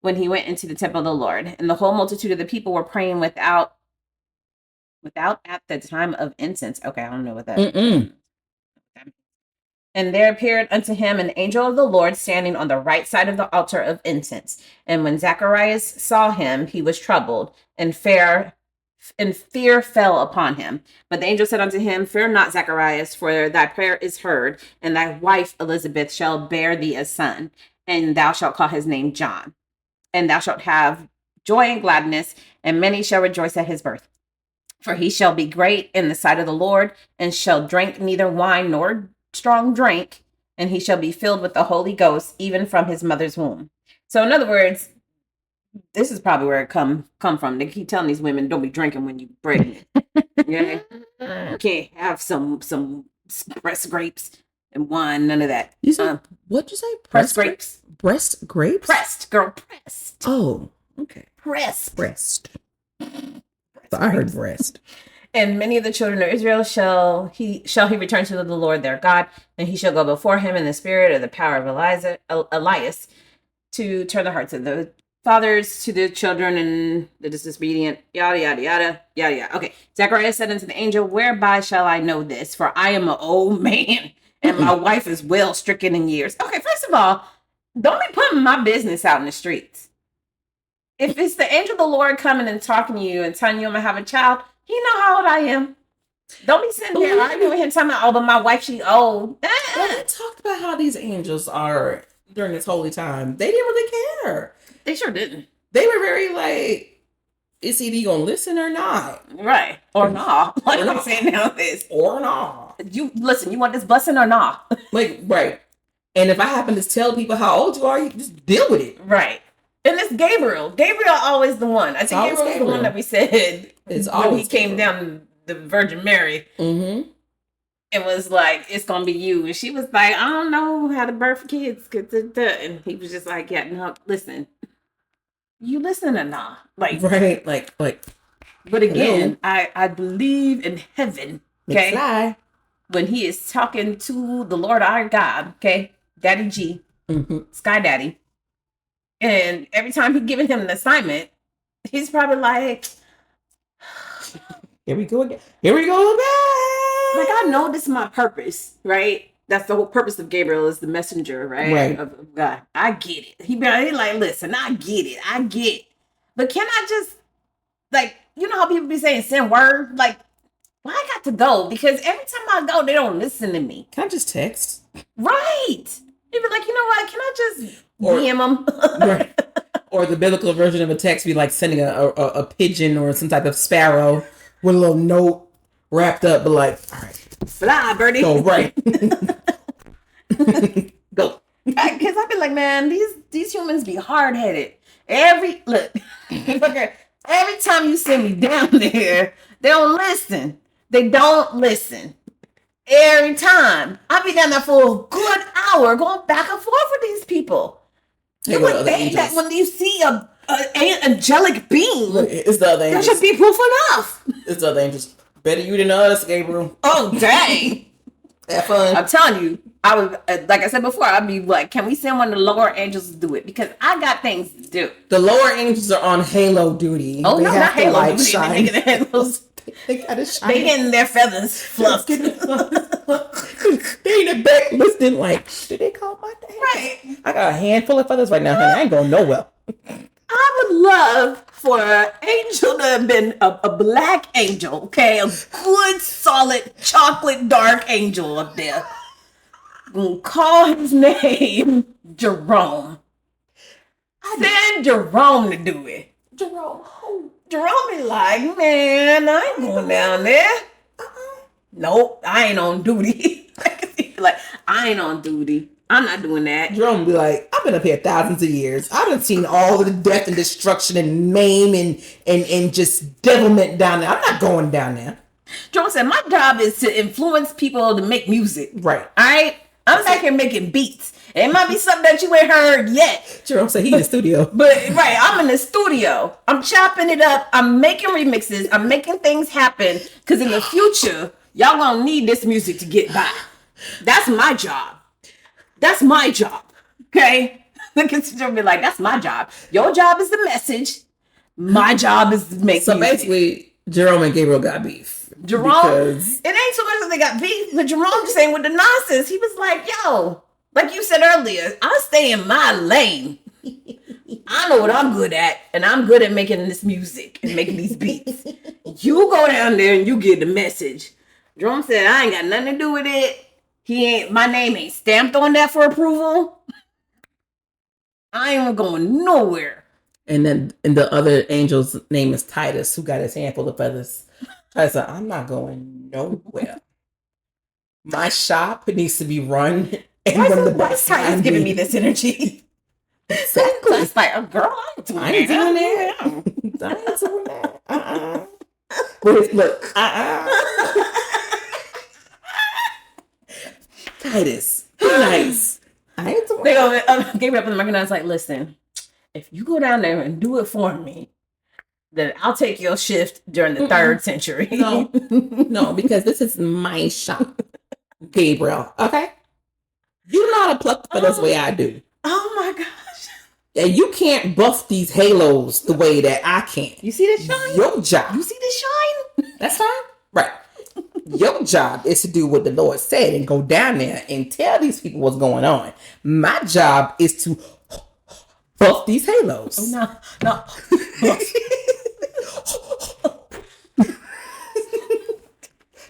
when he went into the temple of the Lord. And the whole multitude of the people were praying without at the time of incense. Okay, I don't know what that is. And there appeared unto him an angel of the Lord standing on the right side of the altar of incense. And when Zacharias saw him, he was troubled, and fear fell upon him. But the angel said unto him, Fear not, Zacharias, for thy prayer is heard, and thy wife Elizabeth shall bear thee a son, and thou shalt call his name John. And thou shalt have joy and gladness, and many shall rejoice at his birth. For he shall be great in the sight of the Lord, and shall drink neither wine nor strong drink, and he shall be filled with the Holy Ghost, even from his mother's womb. So in other words, this is probably where it come from. They keep telling these women, don't be drinking when you're pregnant. Yeah, you can't have some pressed grapes and wine, none of that. You said, what'd you say? Pressed grapes? Breast grapes? Pressed, girl, pressed. Oh, okay. Pressed. Breast. So I heard breast. And many of the children of Israel shall he return to the Lord their God, and he shall go before him in the spirit of the power of Elias, to turn the hearts of the fathers to the children and the disobedient, yada, yada, yada, yada, yada. Okay. Zacharias said unto the angel, Whereby shall I know this? For I am an old man, and my wife is well stricken in years. Okay, first of all, don't be putting my business out in the streets. If it's the angel of the Lord coming and talking to you and telling you I'm going to have a child, he know how old I am. Don't be sitting there arguing with him talking about, but my wife, she old. Well, they talked about how these angels are during this holy time. They didn't really care. They sure didn't. They were very like, is he going to listen or not? Right. Or not. Like I'm saying now this. Or not. You listen, you want this blessing or not? Like, right. And if I happen to tell people how old you are, you just deal with it. Right. And it's Gabriel. Gabriel always the one. I think Gabriel was the one that we said it's when he came down the Virgin Mary. Mm-hmm. It was like, it's going to be you. And she was like, I don't know how to birth kids. And he was just like, yeah, no, listen. You listen or not? Like, right. Like. But again, I believe in heaven. Okay. When he is talking to the Lord our God, okay, Daddy G, Sky Daddy. And every time he's giving him an assignment, he's probably like, here we go again. Here we go again. Like, I know this is my purpose, right? That's the whole purpose of Gabriel, is the messenger, right? Of God. I get it. He like, listen, I get it. But can I just, like, you know how people be saying send word? Like, well, I got to go, because every time I go, they don't listen to me. Can I just text? Right. You'd be like, you know what? Can I just DM them? Right. Or the biblical version of a text be like sending a pigeon or some type of sparrow with a little note wrapped up, but like, all right. Fly, birdie. Go, right. Go. Because I've been like, man, these humans be hard-headed. Every time you send me down there, they don't listen. Every time. I be down there for a good hour going back and forth with these people. You would think that when you see an angelic being, look, it's the other angels. That should be proof enough. It's the other angels. Better you than us, Gabriel. Oh, dang. Have fun. I'm telling you, I would, like I said before, I'd be like, can we send one of the lower angels to do it? Because I got things to do. The lower angels are on halo duty. Oh, no, not halo duty. Shine. They gotta shine. They getting their feathers fluffed. They in the back listening like, did they call my name? Right. I got a handful of feathers right now, honey. I ain't going nowhere. I would love for an angel to have been a black angel, okay? A good, solid, chocolate dark angel up there. gonna call his name Jerome. Send Jerome to do it. Jerome, who? Jerome be like, man, I ain't going down there. Nope, I ain't on duty. Like, I ain't on duty. I'm not doing that. Jerome be like, I've been up here thousands of years. I done seen all of the death and destruction and maim and just devilment down there. I'm not going down there. Jerome said, my job is to influence people to make music. Right. All right? I'm back here making beats. It might be something that you ain't heard yet. Jerome said he in the studio. But, right, I'm in the studio. I'm chopping it up. I'm making remixes. I'm making things happen. Because in the future, y'all gonna need this music to get by. That's my job. That's my job. Okay? Look at you be like, that's my job. Your job is the message. My job is to make So music. basically, Jerome and Gabriel got beef. Jerome, Because it ain't so much that they got beef, but Jerome just ain't with the nonsense. He was like, yo, like you said earlier, I stay in my lane. I know what I'm good at, and I'm good at making this music and making these beats. You go down there and you get the message. Jerome said, I ain't got nothing to do with it. My name ain't stamped on that for approval. I ain't going nowhere. And then and the other angel's name is Titus, who got his handful of feathers. Titus said, I'm not going nowhere. My shop needs to be run. And Why run the is best Titus time giving be. me this energy? Exactly. It's like, oh, girl, I ain't doing I ain't doing that. I ain't doing that. Wait, look. Titus, be nice. I ain't doing They that. go, Gabriel up in the market. I was like, listen, if you go down there and do it for me, then I'll take your shift during the 3rd century. No. No, because this is my shop, Gabriel. Okay? You know how to pluck the feathers the way I do. Oh my gosh. And you can't buff these halos the way that I can. You see this shine? Your job. You see this shine? That's fine. Right. Your job is to do what the Lord said and go down there and tell these people what's going on. My job is to buff these halos. Oh, no.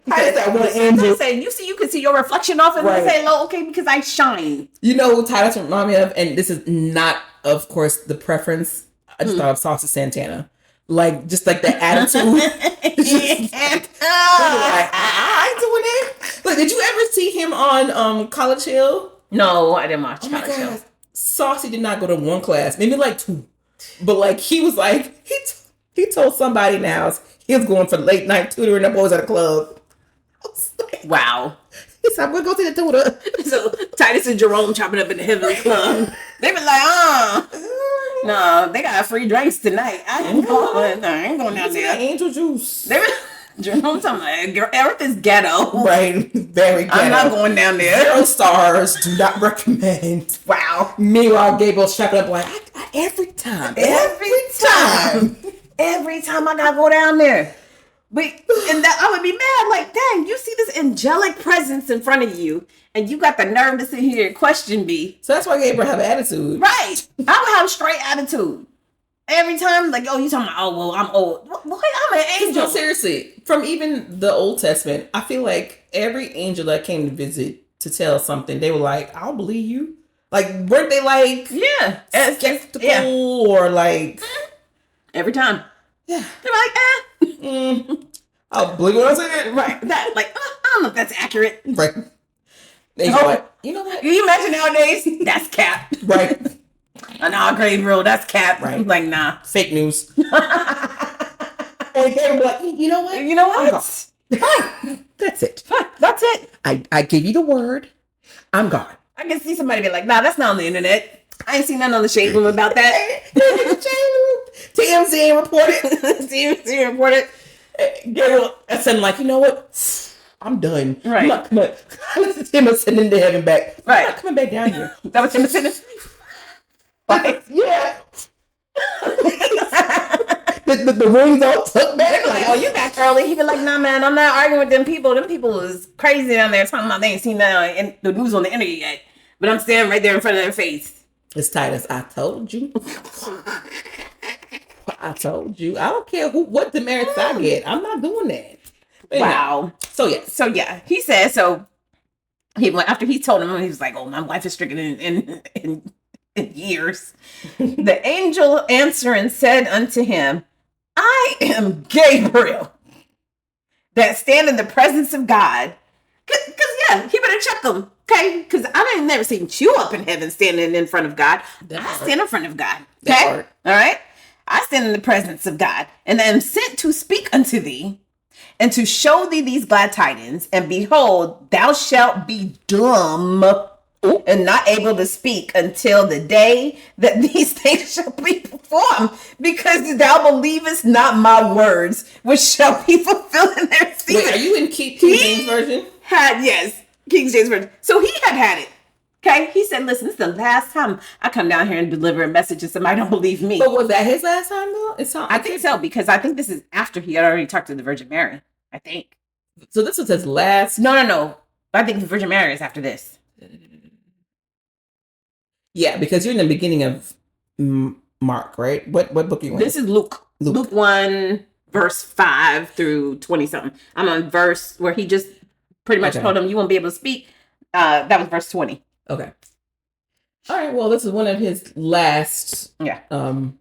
I that one angel. Say, you can see your reflection off in Right. this halo, okay, because I shine. You know who Titus remind me of? And this is not, of course, the preference. I just thought of Saucy Santana. Like, just like the attitude. Like, I ain't doing it. Like, did you ever see him on College Hill? No, I didn't watch Oh my College Hill. God. Saucy did not go to one class, maybe like 2. But like, he was like, he told somebody now he was going for late night tutoring the boys at a club. I was like, Wow. he said, I'm going to go to the tutor. So Titus and Jerome chopping up in the Heavenly Club. They be like, no, they got free drinks tonight. I ain't going. No, I ain't going down there. Angel juice. They be, Jerome talking about Earth is ghetto. Right. Very ghetto. I'm not going down there. 0 stars. Do not recommend. Wow. Meanwhile, Gabriel's strapping up like, every time I gotta go down there. But and that I would be mad, like, dang, you see this angelic presence in front of you, and you got the nerve to sit here and question me. So that's why Gabriel have attitude. Right. I would have straight attitude. Every time, like, oh, you talking about, oh, well, I'm old. Boy, I'm an angel. No, seriously, from even the Old Testament, I feel like every angel that came to visit to tell something, they were like, I don't believe you. Like, weren't they like Yeah. skeptical Yeah. or like, Every time. yeah, They're like, I'll believe what I said. right. That, like, I don't know if that's accurate. Right. They go like, you know what? Can you imagine nowadays? That's cap. Right. Nah, Gabriel, that's cap. Right. I'm like, nah. Fake news. And Gabriel be like, you know what? You know I'm what? Fine. That's it. Fine. That's it. I give you the word. I'm gone. I can see somebody be like, nah, that's not on the internet. I ain't seen nothing on the shade room about that. TMZ ain't reported. TMZ reported. Gabriel, I said, like, you know what? I'm done. Right. I'm not coming. Tim is sending to heaven back. Right. I'm not coming back down here. That was him sitting. Like, Yeah. the rings all tucked back. like, oh, you back early. He be like, nah, man, I'm not arguing with them people. Them people is crazy down there talking about they ain't seen that in the news on the internet yet. But I'm standing right there in front of their face. It's Titus. I told you. I told you. I don't care what demerits I get. I'm not doing that. But Wow. So yes. So yeah, he said, so after he told him, he was like, "Oh, my wife is stricken in years." The angel answering said unto him, "I am Gabriel, that stand in the presence of God." Cause yeah, he better check him, okay? Because I ain't never seen you up in heaven standing in front of God. I stand in front of God, okay? All right. I stand in the presence of God, and am sent to speak unto thee, and to show thee these glad tidings. And behold, thou shalt be dumb and not able to speak until the day that these things shall be performed, because thou believest not my words, which shall be fulfilled in their season. Wait, are you in King James Version? Yes, King James Version. So he had it. Okay, he said, "Listen, this is the last time I come down here and deliver a message and somebody don't believe me." But was that his last time though? I think so, because I think this is after he had already talked to the Virgin Mary. I think. So this was his last. No. I think the Virgin Mary is after this. Yeah, because you're in the beginning of Mark, right? What book are you in? This is Luke. Luke 1, verse 5 through 20 something. I'm on verse where he just pretty much told him, "You won't be able to speak." That was verse 20. Okay. All right. Well, this is one of his last. Yeah. I wonder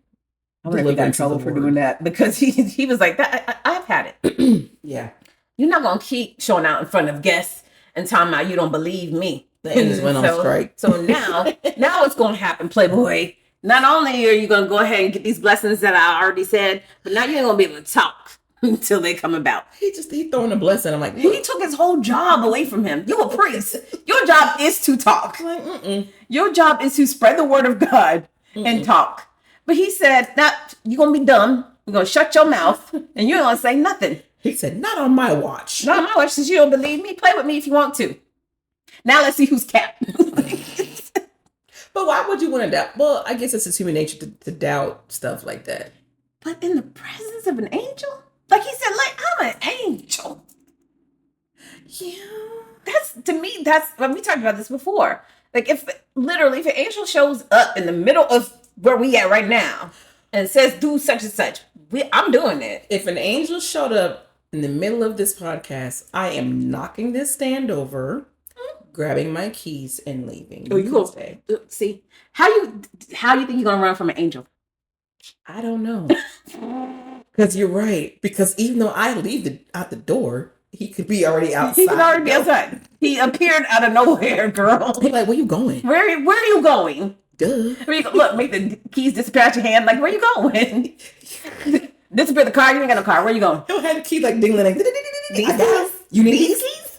if he got in trouble for doing that, because he was like, "That I've had it." Yeah. You're not gonna keep showing out in front of guests and talking about you don't believe me. The angels went on strike. So now it's gonna happen, Playboy. Not only are you gonna go ahead and get these blessings that I already said, but now you're gonna be able to talk until they come about. He throwing a blessing. I'm like, he took his whole job away from him. You're a priest. Your job is to talk. Like, your job is to spread the word of God and talk. But he said, "Now you're gonna be dumb. You're gonna shut your mouth and you're gonna say nothing." He said, "Not on my watch. Not on my watch. Since you don't believe me, play with me if you want to. Now let's see who's capped." But why would you want to doubt? Well, I guess it's just human nature to doubt stuff like that. But in the presence of an angel? Like he said, like, I'm an angel. Yeah. That's when we talked about this before. Like if an angel shows up in the middle of where we at right now and says, "Do such and such," I'm doing it. If an angel showed up in the middle of this podcast, I am knocking this stand over, grabbing my keys, and leaving. Oh, you go stay. See how you think you're gonna run from an angel? I don't know. Because you're right. Because even though I leave out the door, he could be already outside. He could already be outside. He appeared out of nowhere, girl. He's like, "Where you going?" Where are you going? Duh. Where you go? Look, make the keys disappear out your hand. Like, where you going? Disappear the car. You ain't got no car. Where you going? He'll have the key like dingling. Like, These keys? You need these keys?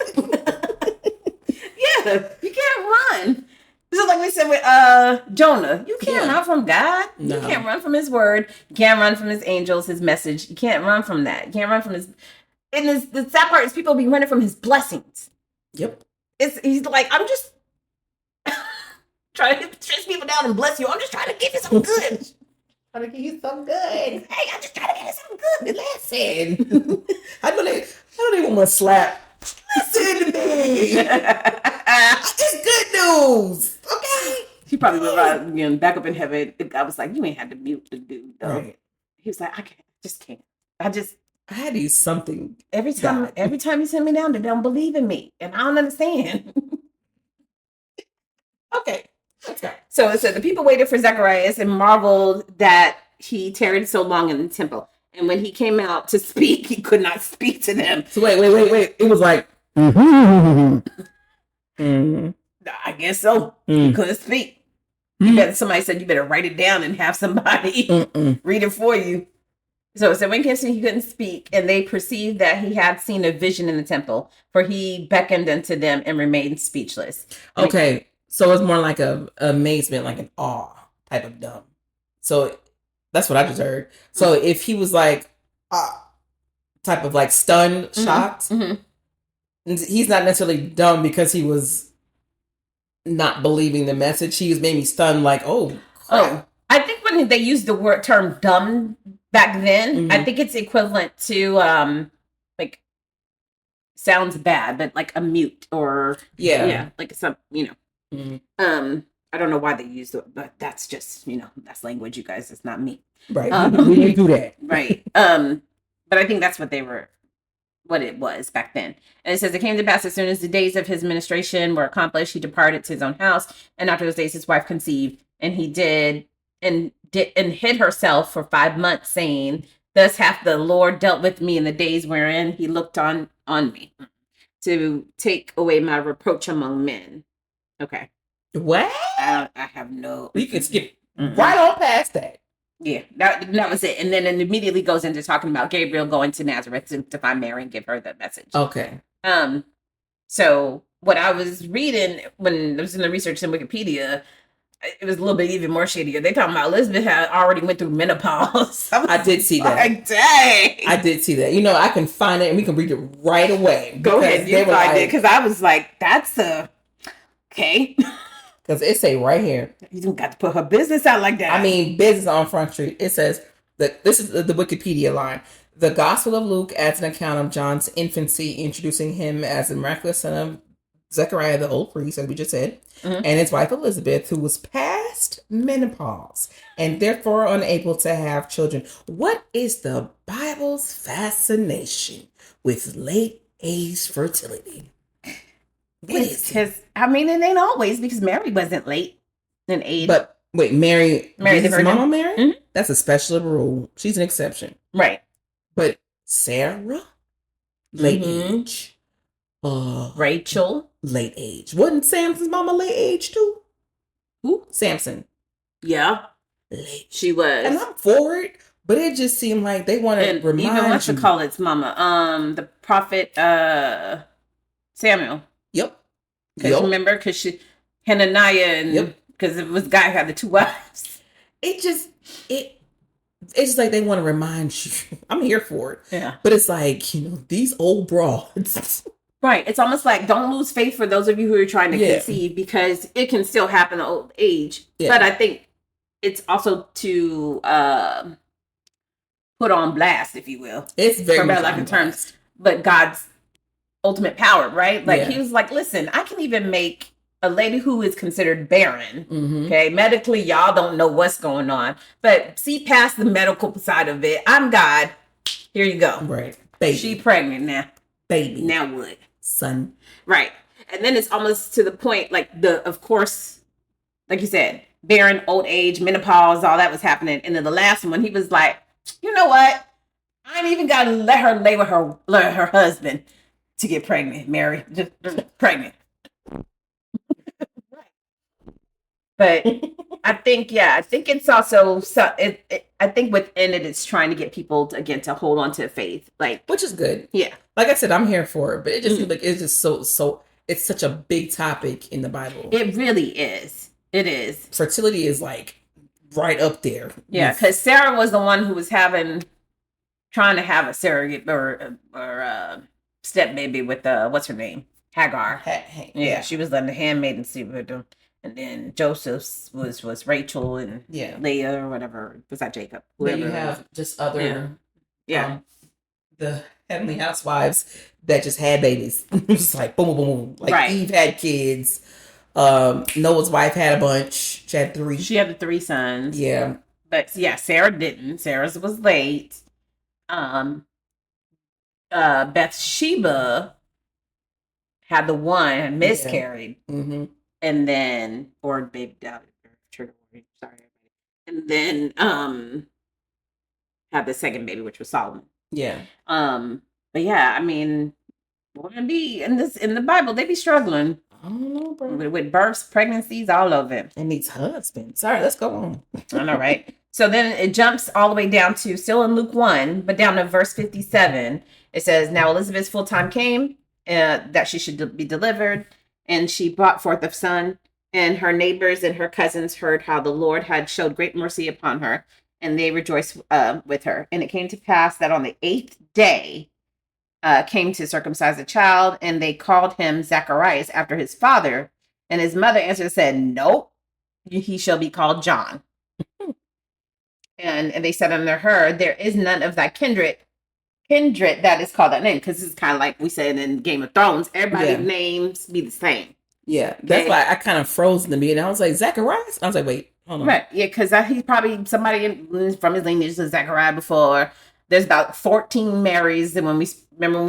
Yeah, you can't run. This is like we said with Jonah. You can't run from God. No. You can't run from his word. You can't run from his angels, his message. You can't run from that. You can't run from his. And the sad part is people be running from his blessings. Yep. He's like, "I'm just trying to chase people down and bless you. I'm just trying to give you some good. Trying to give you some good. Hey, I'm just trying to give you some good. Listen." I know they want to slap. Listen to me. It's good news. Okay. He probably went back up in heaven. I was like, "You ain't had to mute the dude though." Right. He was like, "I can't. I had to use something. Every time you send me down, they don't believe in me. And I don't understand." Okay. Let's go. So it said the people waited for Zacharias and marveled that he tarried so long in the temple. And when he came out to speak, he could not speak to them. So wait. It was like, I guess so. He couldn't speak. Somebody said you better write it down and have somebody read it for you. So it said when he couldn't speak, and they perceived that he had seen a vision in the temple, for he beckoned unto them and remained speechless. Okay. So it's more like a amazement, like an awe type of dumb. So that's what I just heard. So if he was like type of like stunned, shocked, he's not necessarily dumb because he was not believing the message. He was maybe stunned, like, "Oh, crap." I think when they used the term dumb back then, I think it's equivalent to like sounds bad, but like a mute or like some I don't know why they used it, but that's just that's language, you guys. It's not me, right? We didn't do that, right? But I think that's what they were what it was back then. And it says, it came to pass as soon as the days of his ministration were accomplished, he departed to his own house. And after those days, his wife conceived, and he did and hid herself for 5 months, saying, thus hath the Lord dealt with me in the days wherein he looked on me to take away my reproach among men. Okay. What? I have no. You can skip right on past that. Yeah, that was it. And then it immediately goes into talking about Gabriel going to Nazareth to find Mary and give her the message. Okay. So what I was reading when I was in the research in Wikipedia, it was a little bit even more shadier. They talking about Elizabeth had already went through menopause. I did see that. Like, dang. I did see that. You know, I can find it and we can read it right away. Go ahead, you find it, because I was like, that's okay. Because it say right here. You don't got to put her business out like that. I mean, business on Front Street. It says that this is the Wikipedia line. The Gospel of Luke adds an account of John's infancy, introducing him as the miraculous son of Zechariah, the old priest, as we just said, and his wife Elizabeth, who was past menopause and therefore unable to have children. What is the Bible's fascination with late age fertility? Because I mean, it ain't always, because Mary wasn't late in age. But wait, Mary the Virgin. Mama Mary? Mm-hmm. That's a special rule. She's an exception. Right. But Sarah, late age. Rachel, late age. Wasn't Samson's mama late age too? Who? Samson. Yeah. Late. She was. And I'm for it, but it just seemed like they want to remind even what's you. to call its mama? The prophet Samuel. Yep. Because remember, because Hananiah, and because it was guy who had the 2 wives. It's just like they want to remind you. I'm here for it. Yeah. But it's like, you know, these old broads. Right. It's almost like, don't lose faith for those of you who are trying to conceive, because it can still happen at old age. Yeah. But I think it's also to put on blast, if you will. It's very for better lack of terms. But God's ultimate power, right? Like he was like, listen, I can even make a lady who is considered barren. Okay, medically, y'all don't know what's going on, but see past the medical side of it. I'm God. Here you go. Right, baby. She pregnant now. Baby. Now what? Son. Right, and then it's almost to the point, like of course, like you said, barren, old age, menopause, all that was happening. And then the last one, he was like, you know what? I ain't even gotta let her lay with her husband to get pregnant, Mary. Just pregnant. But I think it's also I think within it, it's trying to get people to hold on to faith, like, which is good. Yeah, like I said, I'm here for it, but it just seems like it's just so it's such a big topic in the Bible. It really is. It is. Fertility is like right up there. Yeah, because Sarah was the one who was trying to have a surrogate or step baby with what's her name, Hagar. Yeah, she was letting the handmaiden sleep with them. And then Joseph's was Rachel and Leah or whatever. Was that Jacob? Whoever. Then you have just other, the Heavenly Housewives that just had babies. Just like boom, boom, boom. Like Eve had kids. Noah's wife had a bunch. She had 3. She had the 3 sons. Yeah, but Sarah didn't. Sarah's was late. Bathsheba had the one miscarried. And then, or baby died. Sorry, and then had the second baby, which was Solomon. Yeah. But yeah, I mean, women be in the Bible, they be struggling. I don't know, bro. With births, pregnancies, all of it. And these husbands. Sorry, let's go on. I know, right? So then it jumps all the way down to, still in Luke 1, but down to verse 57. It says, now Elizabeth's full time came, that she should be delivered. And she brought forth a son, and her neighbors and her cousins heard how the Lord had showed great mercy upon her, and they rejoiced with her. And it came to pass that on the 8th day came to circumcise the child, and they called him Zacharias after his father. And his mother answered and said, nope, he shall be called John. and they said unto her, there is none of thy kindred that is called that name, because it's kind of like we said in Game of Thrones, everybody's names be the same. Yeah, that's why I kind of froze in the beginning. I was like, Zacharias? I was like, wait, hold on. Right, yeah, because he's probably somebody from his lineage is Zachariah before. there's about 14 Marys. And when we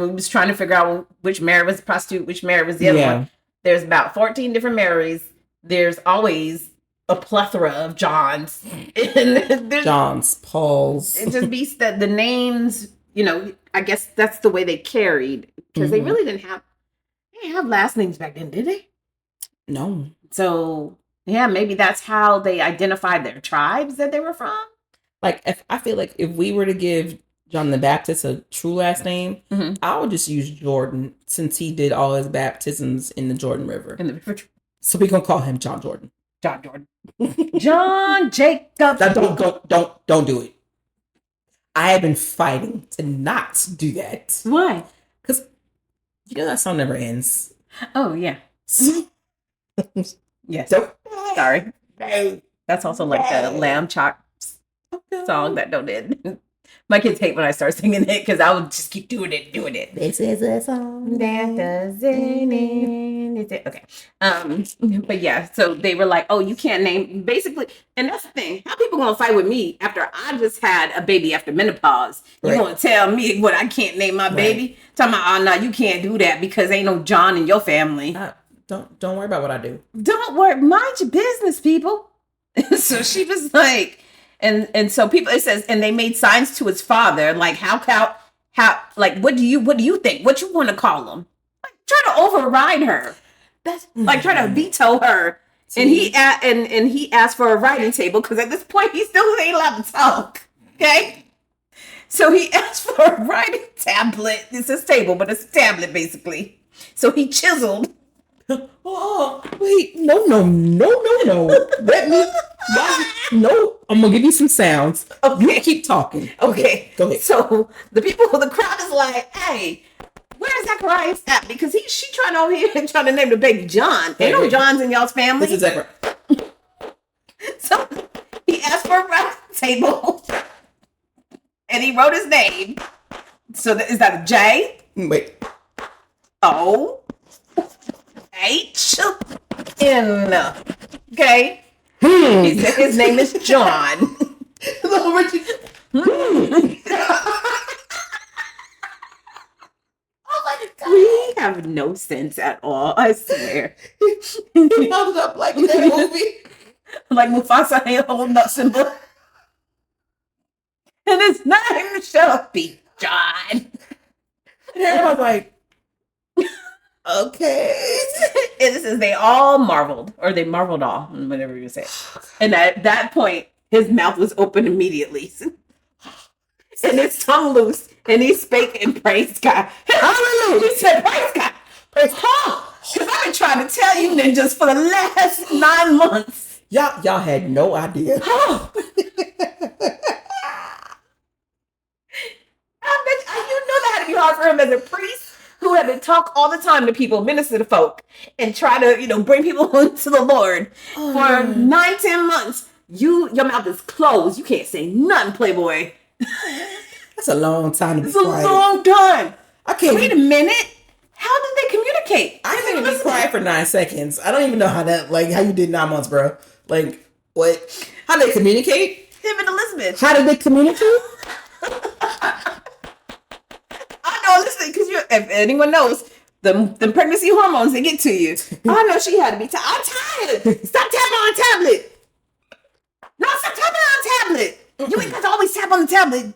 was trying to figure out which Mary was a prostitute, which Mary was the other one, there's about 14 different Marys. There's always a plethora of Johns. And Johns, Pauls. It just beats that the names, you know, I guess that's the way they carried. Because they really didn't have last names back then, did they? No. So, yeah, maybe that's how they identified their tribes that they were from. Like, I feel like if we were to give John the Baptist a true last name, I would just use Jordan, since he did all his baptisms in the Jordan River. So we're gonna call him John Jordan. John Jordan. John Jacob. Don't do it. I have been fighting to not do that. Why? Because you know that song never ends. Oh yeah. Yes. Sorry. That's also like the Lamb Chops song that don't end. My kids hate when I start singing it because I would just keep doing it. This is a song that doesn't end. Okay. But yeah, so they were like, oh, you can't name, basically, and that's the thing. How people gonna fight with me after I just had a baby after menopause? You gonna tell me what I can't name my baby? Talking about, oh no, you can't do that because ain't no John in your family. Don't worry about what I do. Don't worry, mind your business, people. So she was like, and so people, it says, and they made signs to his father, like how like what do you think? What you want to call him? Like try to override her. That's like try to veto her. And he asked for a writing table because at this point he still ain't allowed to talk. Okay. So he asked for a writing tablet. It's his table, but it's a tablet basically. So he chiseled. Oh, wait, no. Let me, no, I'm gonna give you some sounds. Okay. You keep talking. Okay. Go ahead. So the crowd is like, hey, where's Zacharias at? Because she trying over here and trying to name the baby John. Ain't no Johns in y'all's family. This is Zacharias. So he asked for a writing table and he wrote his name. So is that a J? Wait. O H N. Okay. He said his name is John. We have no sense at all, I swear. He held it up like in that movie. Like Mufasa ain't holding up Simba. And his name shall be John. And everyone's like, okay. And this is, they all marveled, or they marveled all, whatever you say. And at that point, his mouth was open immediately. And his tongue loose, and he spake and praised God. Hallelujah! He said, praise God! Praise God! Because I've been trying to tell you ninjas for the last 9 months. Y'all had no idea. I bet you know that had to be hard for him as a priest who had to talk all the time to people, minister to folk, and try to, bring people to the Lord for 9-10 months. Your mouth is closed. You can't say nothing, Playboy. That's a long time to be quiet. It's a long time. I can't. Wait a minute. How did they communicate? I can't even be quiet for 9 seconds. I don't even know how you did 9 months, bro. Like, what? How did they communicate? Him and Elizabeth. How did they communicate? I know, listen, because if anyone knows, the pregnancy hormones, they get to you. I know she had to be I'm tired. Stop tapping on the tablet. No, stop tapping on the tablet. You ain't got to always tap on the tablet.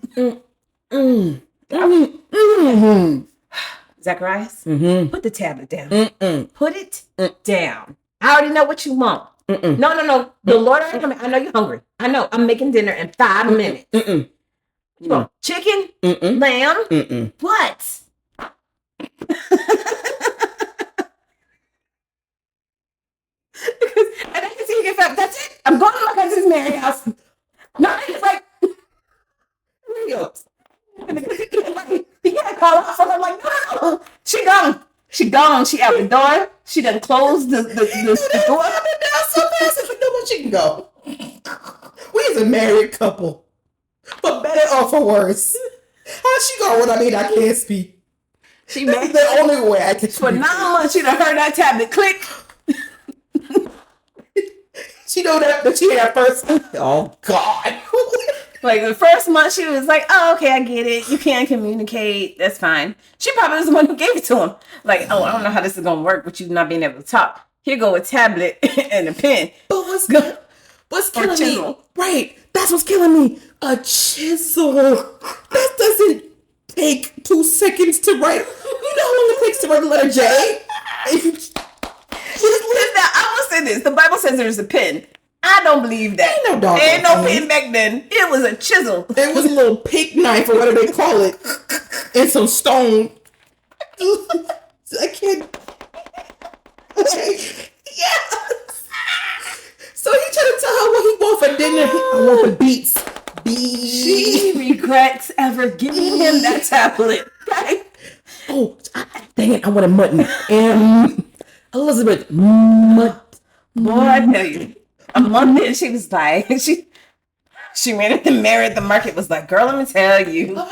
Zacharias, put the tablet down. Put it down. I already know what you want. No. The Lord already coming. I know you're hungry. I know. I'm making dinner in 5 minutes. You want chicken? Lamb? What? And I can see you get that's it. I'm going to my cousin's Mary house. No, it's like, he can't call out for her. Like, no. She gone. She out the door. She done closed the door. I've been down so fast if we know where she can go. We's a married couple. For better or for worse. How's she going when I can't speak? She That's the only way I can speak. For 9 months, she done heard that tablet click. She know that she had first. Oh God! Like the first month, she was like, "Oh, okay, I get it. You can't communicate. That's fine." She probably was the one who gave it to him. Like, "Oh, I don't know how this is gonna work with you not being able to talk. Here go a tablet and a pen." But what's killing me? Right, that's what's killing me. A chisel. That doesn't take 2 seconds to write. You know how long it takes to write the letter J? I will say this: the Bible says there's a pen. I don't believe that. Ain't no pen back then. It was a chisel. It was a little pig knife or whatever they call it, and some stone. I can't. Yes. So he tried to tell her what he wants for dinner. I want the beets. She regrets ever giving him that tablet. Okay? Oh, dang it! I want a mutton. And Elizabeth, Boy, I tell you, a month in, she was like, she ran at the mirror at the market, was like, "Girl, let me tell you,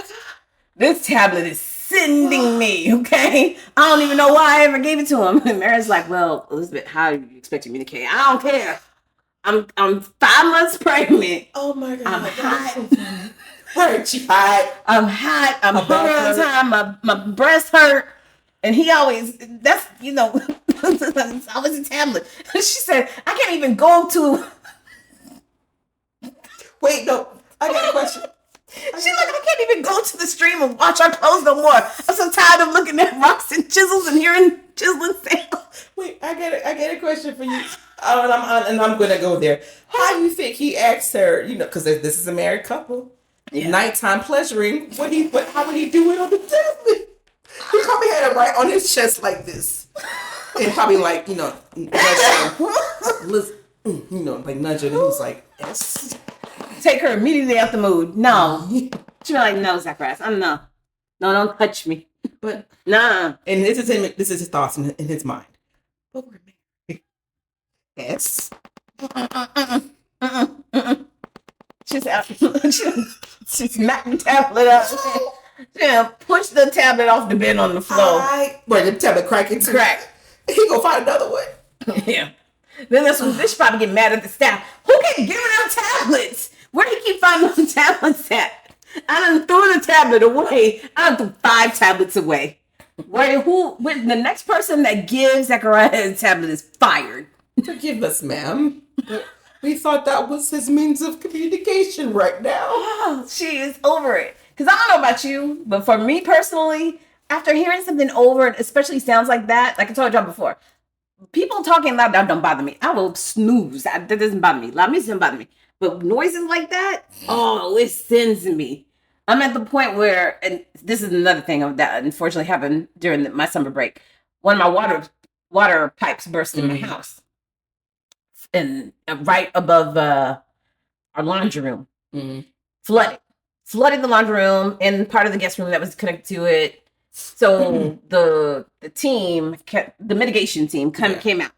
this tablet is sending me, okay? I don't even know why I ever gave it to him." And Mary's like, "Well, Elizabeth, how do you expect to communicate? I don't care. I'm 5 months pregnant. Oh my God. I'm hot. Right, she hot. I'm hot. I'm hungry all the time. My breast hurt." And he always, that's, it's always a tablet. She said, "I can't even go to." Wait, no, I got a question. She's like, "I can't even go to the stream and wash our clothes no more. I'm so tired of looking at rocks and chisels and hearing chiseling sounds." Wait, I get a question for you. And I'm gonna go there. How do you think he asked her? Because this is a married couple. Yeah. Nighttime pleasuring. How would he do it on the tablet? He probably had it right on his chest like this, and probably like nudge like nudge it. And he was like, "Yes." Take her immediately out the mood. No, she'd be like, "No, Zacharias, no, don't touch me." But nah. And this is him. This is his thoughts in his mind. But we're married. Yes. She's out. She smacked the tablet up. Yeah, push the tablet off the bed on the floor. Where the tablet cracking? Crack. He gonna find another one. Yeah. Then this should probably get mad at the staff. Who can give out tablets? Where do you keep finding the tablets at? I done threw the tablet away. I done threw 5 tablets away. When the next person that gives Zachariah a tablet is fired. Forgive us, ma'am. We thought that was his means of communication right now. Oh, she is over it. Because I don't know about you, but for me personally, after hearing something over, especially sounds like that, like I told y'all before, people talking loud, that don't bother me. I will snooze. That doesn't bother me. Loud music doesn't bother me. But noises like that, oh, it sends me. I'm at the point where, and this is another thing that unfortunately happened during my summer break. One of my water pipes burst in my house. And right above our laundry room. Flooded the laundry room and part of the guest room that was connected to it. So the team, the mitigation team, came out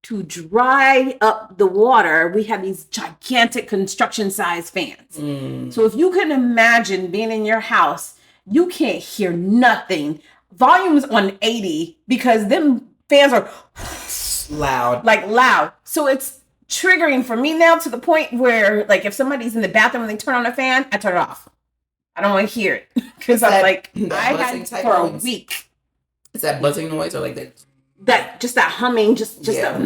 to dry up the water. We have these gigantic construction-sized fans. So if you can imagine being in your house, you can't hear nothing. Volume's on 80 because them fans are loud. So it's triggering for me now to the point where, like, if somebody's in the bathroom and they turn on a fan, I turn it off. I don't want to hear it because I'm like, I had for a week. Is that buzzing noise or like that? That humming, just yeah.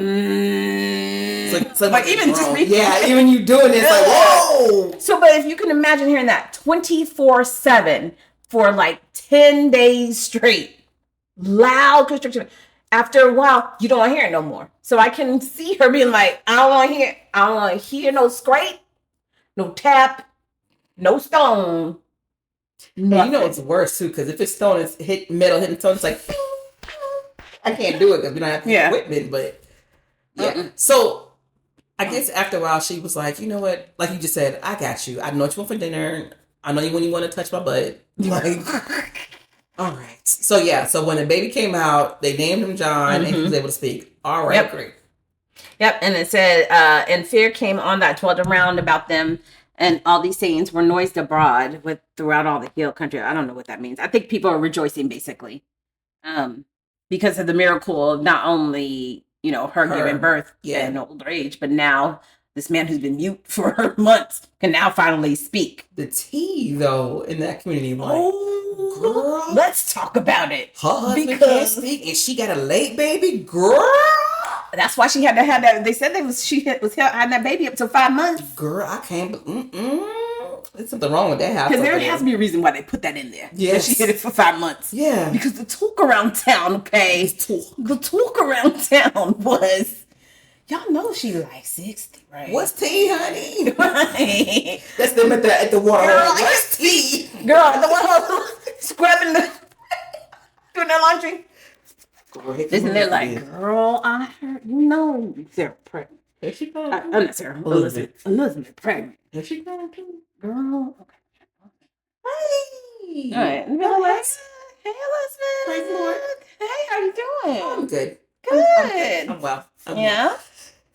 It's like even just me. Yeah, even you doing it, it's like whoa. So, but if you can imagine hearing that 24/7 for like 10 days straight, loud construction. After a while, you don't want to hear it no more. So I can see her being like, I don't want to hear no scrape, no tap, no stone. You know it's worse too, because if it's stone, it's metal hitting stone. It's like I can't do it because we don't have the equipment. But yeah, so I guess after a while, she was like, "You know what? Like you just said, I got you. I know what you want for dinner. I know you when you want to touch my butt. Like, all right. So yeah. So when the baby came out, they named him John, and he was able to speak. All right, great. Yep, and it said, and fear came on that dwelt around about them. And all these sayings were noised abroad throughout all the hill country. I don't know what that means. I think people are rejoicing basically, because of the miracle of not only her giving birth at an older age, but now This man who's been mute for months can now finally speak. The tea, though, in that community, like, Oh, girl, let's talk about it. Her husband can't speak, and she got a late baby, girl. That's why she had to have that. They said she was having that baby up to 5 months. Girl, I can't. There's something wrong with that house. Because there has to be a reason why they put that in there. Yes. She hid it for 5 months. Yeah. Because the talk around town, okay? The talk around town was, y'all know she like 60, right? What's tea, honey? Right. That's them at the water. Girl, what's tea? Girl, the one scrubbing doing their laundry. Isn't it like, girl, I heard, Sarah pregnant. Is she pregnant? I'm not Sarah. Elizabeth pregnant. Is she pregnant too? Girl, okay. Hey. All right. Hey, Elizabeth. Praise the Lord. Hey, how you doing? I'm good. Good. I'm well. Yeah.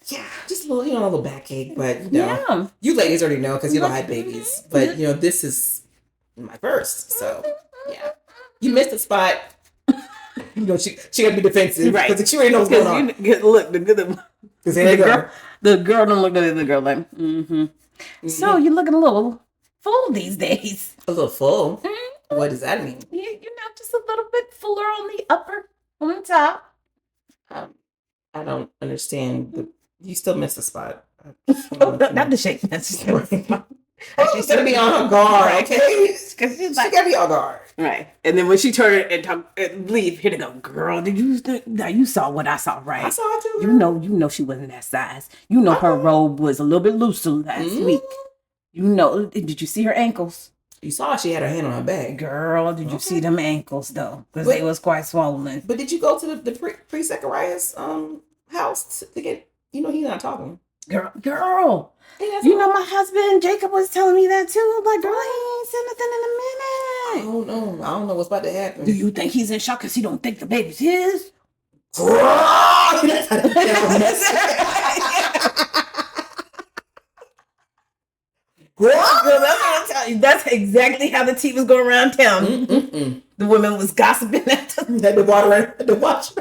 Yeah, just a little, a little backache, but Yeah. you ladies already know because you don't have babies. But this is my first, so yeah. You missed a spot. She got to be defensive, right? Because she already knows what's going on. Look, the girl don't look at the girl like, So you're looking a little full these days. A little full. Mm-hmm. What does that mean? Just a little bit fuller on the top. I don't understand. You still missed a spot. Not the shape. That's she's gonna be on her guard, okay? Because she gotta be on guard, right? And then when she turned and talk, leave, here to go, girl. Did you? Now you saw what I saw, right? I saw it too. You know, she wasn't that size. Her robe was a little bit looser last week. Did you see her ankles? You saw she had her hand on her back. Girl, did you see them ankles though? Because they was quite swollen. But did you go to the pre Zacharias house to get? He's not talking. Girl. My husband Jacob was telling me that too. I'm like, girl, he ain't said nothing in a minute. I don't know what's about to happen. Do you think he's in shock because he don't think the baby's his? Girl, that's what I'm telling you. That's exactly how the tea was going around town. The women was gossiping at the water, the watch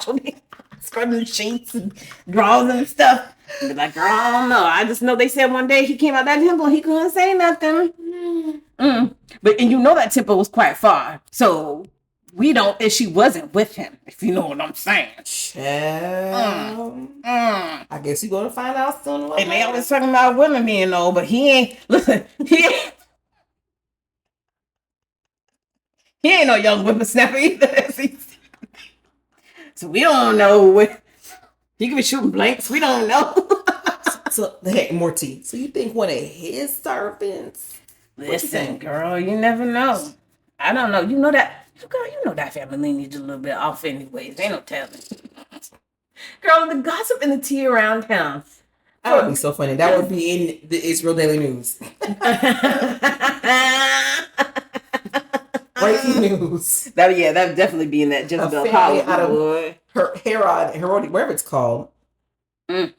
on the scrubbing the sheets and drawers and stuff. Be like, girl, I don't know. I just know they said one day he came out that temple and he couldn't say nothing. But that temple was quite far, so we don't. And she wasn't with him, if you know what I'm saying. I guess you're gonna find out soon. And they always talking about women being old, but he ain't. Listen, he ain't no young whippersnapper either. So we don't know what he could be shooting blanks. We don't know. So hey, more tea. So you think one of his servants? Listen, girl, you never know. I don't know. You know that, girl. That family lineage a little bit off, anyways. Ain't no telling. Girl, the gossip and the tea around town. That would be so funny. That would be in the Israel Daily News. Breaking news. That would definitely be in that Jezebel Hollywood. Herod, wherever it's called. And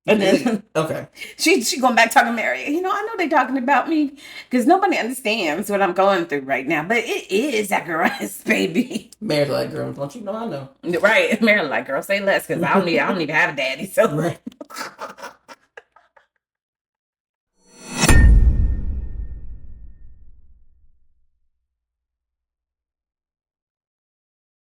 then okay, she going back talking to Mary. I know they talking about me because nobody understands what I'm going through right now. But it is Zacharias' baby. Mary like, girl, don't you know I know? Right, Mary like, girl, say less because I don't need to have a daddy. So right.